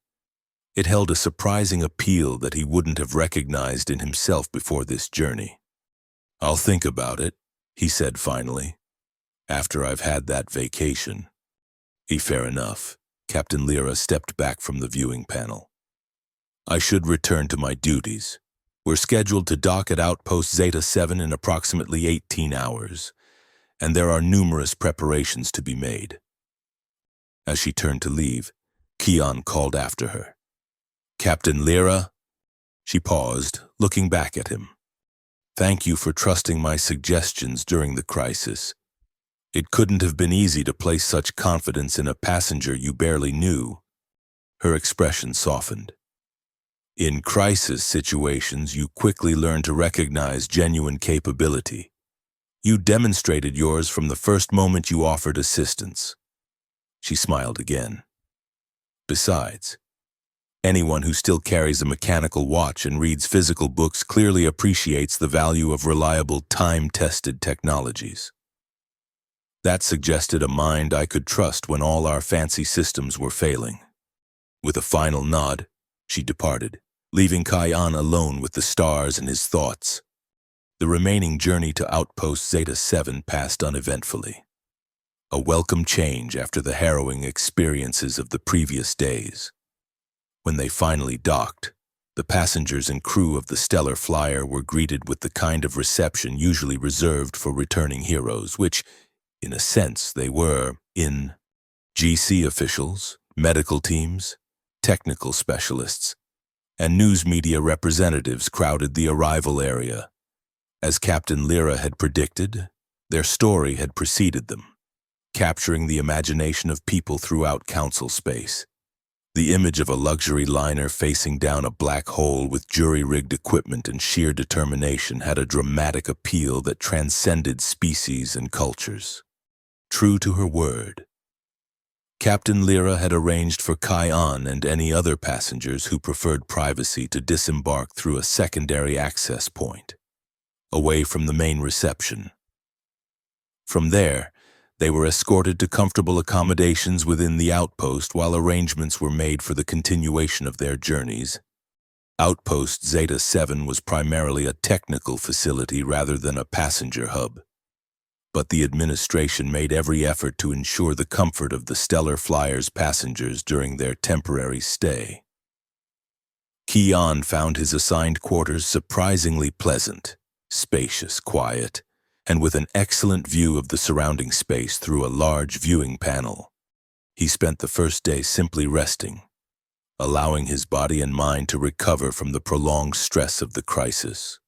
It held a surprising appeal that he wouldn't have recognized in himself before this journey. I'll think about it, he said finally, after I've had that vacation. Fair enough. Captain Lyra stepped back from the viewing panel. I should return to my duties. We're scheduled to dock at Outpost Zeta 7 in approximately 18 hours, and there are numerous preparations to be made. As she turned to leave, Keon called after her. Captain Lyra? She paused, looking back at him. Thank you for trusting my suggestions during the crisis. It couldn't have been easy to place such confidence in a passenger you barely knew. Her expression softened. In crisis situations, you quickly learn to recognize genuine capability. You demonstrated yours from the first moment you offered assistance. She smiled again. Besides, anyone who still carries a mechanical watch and reads physical books clearly appreciates the value of reliable, time-tested technologies. That suggested a mind I could trust when all our fancy systems were failing. With a final nod, she departed, leaving Kian alone with the stars and his thoughts. The remaining journey to Outpost Zeta 7 passed uneventfully. A welcome change after the harrowing experiences of the previous days. When they finally docked, the passengers and crew of the Stellar Flyer were greeted with the kind of reception usually reserved for returning heroes, which, in a sense, they were. GC officials, medical teams, technical specialists, and news media representatives crowded the arrival area. As Captain Lyra had predicted, their story had preceded them, capturing the imagination of people throughout Council space. The image of a luxury liner facing down a black hole with jury-rigged equipment and sheer determination had a dramatic appeal that transcended species and cultures. True to her word, Captain Lyra had arranged for Kian and any other passengers who preferred privacy to disembark through a secondary access point, away from the main reception. From there, they were escorted to comfortable accommodations within the outpost while arrangements were made for the continuation of their journeys. Outpost Zeta 7 was primarily a technical facility rather than a passenger hub, but the administration made every effort to ensure the comfort of the Stellar Flyer's passengers during their temporary stay. Keon found his assigned quarters surprisingly pleasant, spacious, quiet, and with an excellent view of the surrounding space through a large viewing panel. He spent the first day simply resting, allowing his body and mind to recover from the prolonged stress of the crisis.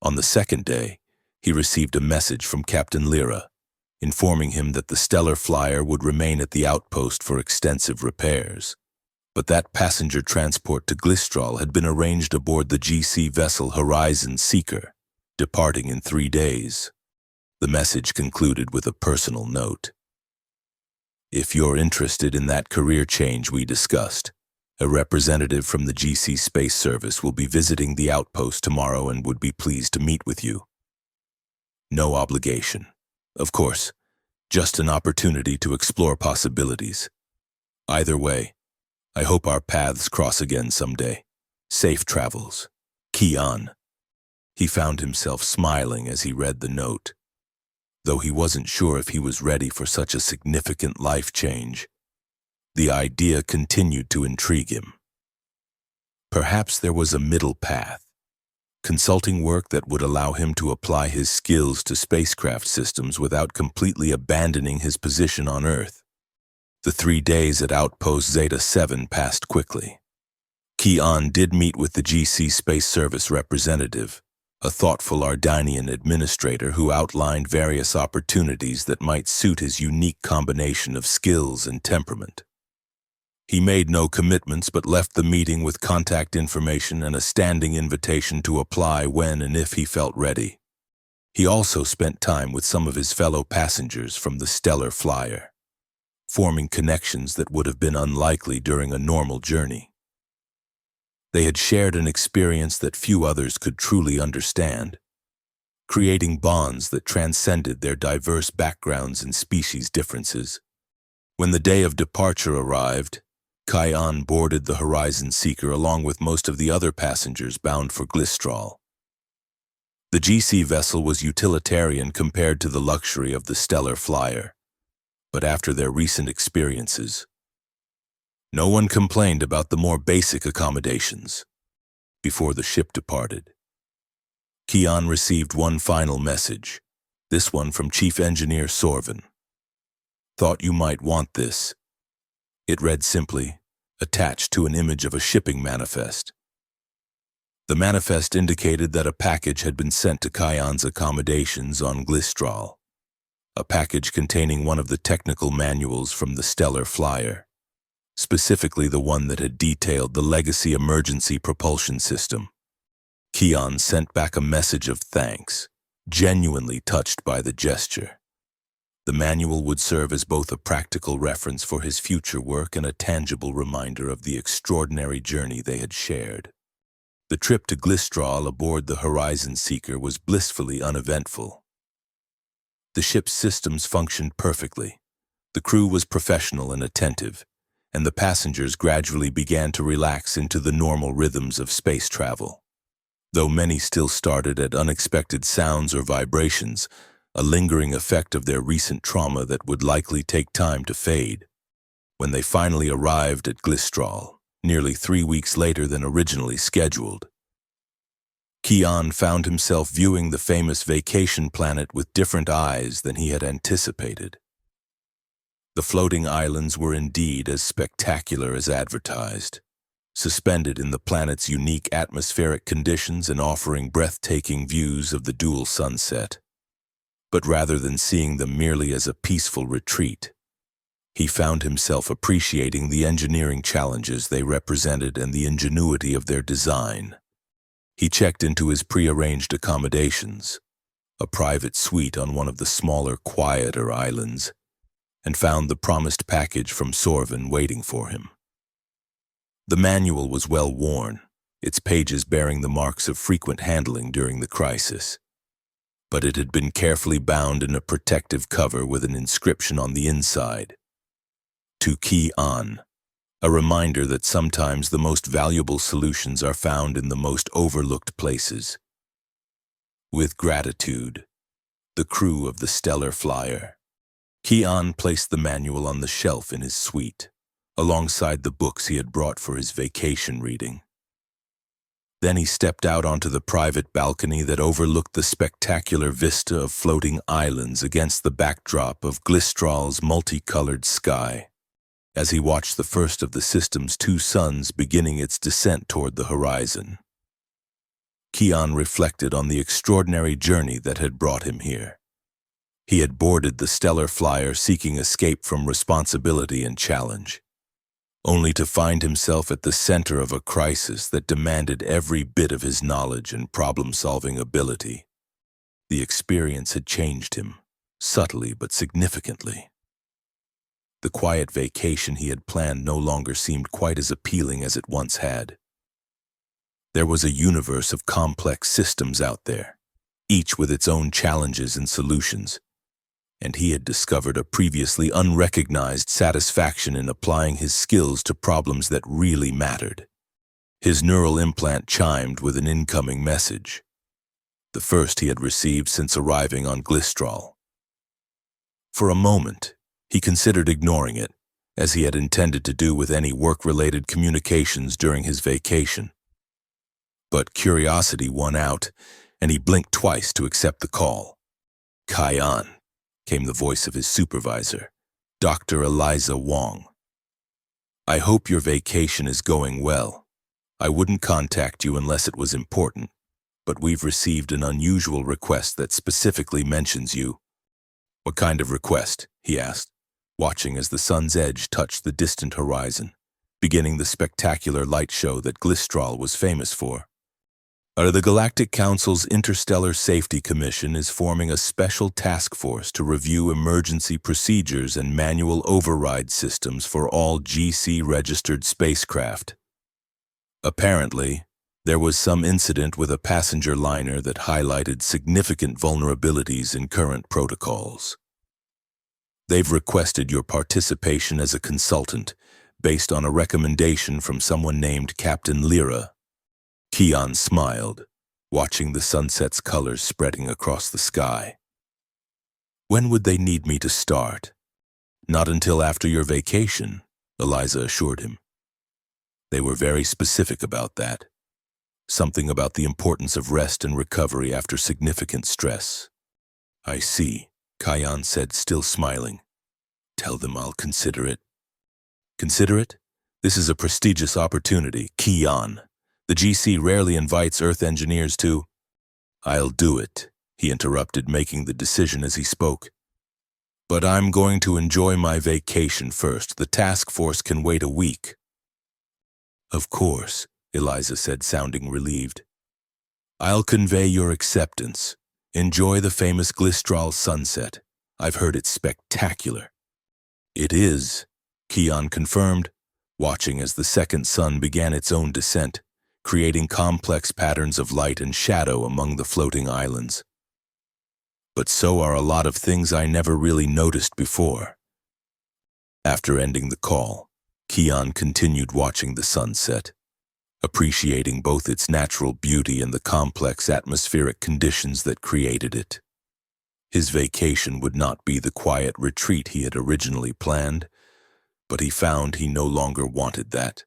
On the second day, he received a message from Captain Lyra, informing him that the Stellar Flyer would remain at the outpost for extensive repairs, but that passenger transport to Glistral had been arranged aboard the GC vessel Horizon Seeker, departing in 3 days. The message concluded with a personal note. If you're interested in that career change we discussed, A representative from the GC Space Service will be visiting the outpost tomorrow and would be pleased to meet with you. No obligation. Of course, just an opportunity to explore possibilities. Either way, I hope our paths cross again someday. Safe travels. Keon. He found himself smiling as he read the note. Though he wasn't sure if he was ready for such a significant life change, the idea continued to intrigue him. Perhaps there was a middle path, consulting work that would allow him to apply his skills to spacecraft systems without completely abandoning his position on Earth. The 3 days at Outpost Zeta 7 passed quickly. Keon did meet with the GC Space Service representative, a thoughtful Ardanian administrator who outlined various opportunities that might suit his unique combination of skills and temperament. He made no commitments but left the meeting with contact information and a standing invitation to apply when and if he felt ready. He also spent time with some of his fellow passengers from the Stellar Flyer, forming connections that would have been unlikely during a normal journey. They had shared an experience that few others could truly understand, creating bonds that transcended their diverse backgrounds and species differences. When the day of departure arrived, Keon boarded the Horizon Seeker along with most of the other passengers bound for Glistral. The GC vessel was utilitarian compared to the luxury of the Stellar Flyer, but after their recent experiences, no one complained about the more basic accommodations. Before the ship departed, Keon received one final message, this one from Chief Engineer Sorvin. "Thought you might want this." It read simply, attached to an image of a shipping manifest. The manifest indicated that a package had been sent to Keon's accommodations on Glistral, a package containing one of the technical manuals from the Stellar Flyer, specifically the one that had detailed the legacy emergency propulsion system. Keon sent back a message of thanks, genuinely touched by the gesture. The manual would serve as both a practical reference for his future work and a tangible reminder of the extraordinary journey they had shared. The trip to Glistral aboard the Horizon Seeker was blissfully uneventful. The ship's systems functioned perfectly. The crew was professional and attentive, and the passengers gradually began to relax into the normal rhythms of space travel. Though many still started at unexpected sounds or vibrations, a lingering effect of their recent trauma that would likely take time to fade. When they finally arrived at Glistral, nearly 3 weeks later than originally scheduled, Keon found himself viewing the famous vacation planet with different eyes than he had anticipated. The floating islands were indeed as spectacular as advertised, suspended in the planet's unique atmospheric conditions and offering breathtaking views of the dual sunset. But rather than seeing them merely as a peaceful retreat, he found himself appreciating the engineering challenges they represented and the ingenuity of their design. He checked into his prearranged accommodations, a private suite on one of the smaller, quieter islands, and found the promised package from Sorvin waiting for him. The manual was well worn, its pages bearing the marks of frequent handling during the crisis, but it had been carefully bound in a protective cover with an inscription on the inside. To Keon, a reminder that sometimes the most valuable solutions are found in the most overlooked places. With gratitude, the crew of the Stellar Flyer. Keon placed the manual on the shelf in his suite, alongside the books he had brought for his vacation reading. Then he stepped out onto the private balcony that overlooked the spectacular vista of floating islands against the backdrop of Glistral's multicolored sky, as he watched the first of the system's 2 suns beginning its descent toward the horizon. Keon reflected on the extraordinary journey that had brought him here. He had boarded the Stellar Flyer seeking escape from responsibility and challenge, only to find himself at the center of a crisis that demanded every bit of his knowledge and problem-solving ability. The experience had changed him, subtly but significantly. The quiet vacation he had planned no longer seemed quite as appealing as it once had. There was a universe of complex systems out there, each with its own challenges and solutions, and he had discovered a previously unrecognized satisfaction in applying his skills to problems that really mattered. His neural implant chimed with an incoming message, the first he had received since arriving on Glistral. For a moment, he considered ignoring it, as he had intended to do with any work-related communications during his vacation. But curiosity won out, and he blinked twice to accept the call. "Kian," came the voice of his supervisor, Dr. Eliza Wong. "I hope your vacation is going well. I wouldn't contact you unless it was important, but we've received an unusual request that specifically mentions you." "What kind of request?" he asked, watching as the sun's edge touched the distant horizon, beginning the spectacular light show that Glistral was famous for. The Galactic Council's Interstellar Safety Commission is forming a special task force to review emergency procedures and manual override systems for all GC-registered spacecraft. Apparently, there was some incident with a passenger liner that highlighted significant vulnerabilities in current protocols. They've requested your participation as a consultant based on a recommendation from someone named Captain Lyra. Kian smiled, watching the sunset's colors spreading across the sky. "When would they need me to start?" "Not until after your vacation," Eliza assured him. They were very specific about that. Something about the importance of rest and recovery after significant stress. "I see," Kian said, still smiling. "Tell them I'll consider it." "Consider it? This is a prestigious opportunity, Kian. The GC rarely invites Earth engineers to—" "I'll do it," he interrupted, making the decision as he spoke. "But I'm going to enjoy my vacation first. The task force can wait a week." "Of course," Eliza said, sounding relieved. "I'll convey your acceptance. Enjoy the famous Glistral sunset. I've heard it's spectacular." "It is," Kian confirmed, watching as the second sun began its own descent, creating complex patterns of light and shadow among the floating islands. "But so are a lot of things I never really noticed before." After ending the call, Kian continued watching the sunset, appreciating both its natural beauty and the complex atmospheric conditions that created it. His vacation would not be the quiet retreat he had originally planned, but he found he no longer wanted that.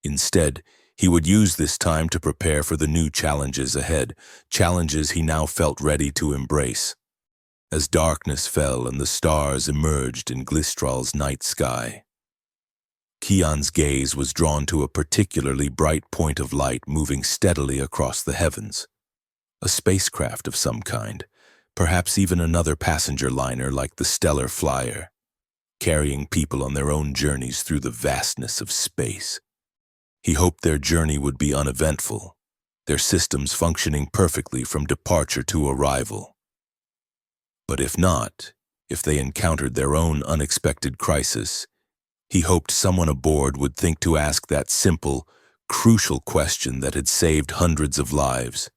Instead, he would use this time to prepare for the new challenges ahead, challenges he now felt ready to embrace. As darkness fell and the stars emerged in Glistral's night sky, Kian's gaze was drawn to a particularly bright point of light moving steadily across the heavens. A spacecraft of some kind, perhaps even another passenger liner like the Stellar Flyer, carrying people on their own journeys through the vastness of space. He hoped their journey would be uneventful, their systems functioning perfectly from departure to arrival. But if not, if they encountered their own unexpected crisis, he hoped someone aboard would think to ask that simple, crucial question that had saved hundreds of lives.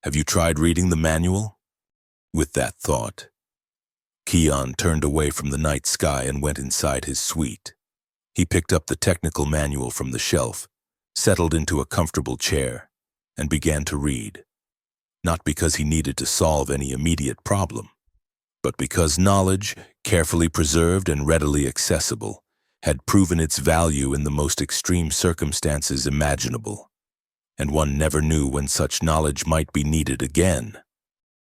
"Have you tried reading the manual?" With that thought, Kian turned away from the night sky and went inside his suite. He picked up the technical manual from the shelf, settled into a comfortable chair, and began to read. Not because he needed to solve any immediate problem, but because knowledge, carefully preserved and readily accessible, had proven its value in the most extreme circumstances imaginable, and one never knew when such knowledge might be needed again.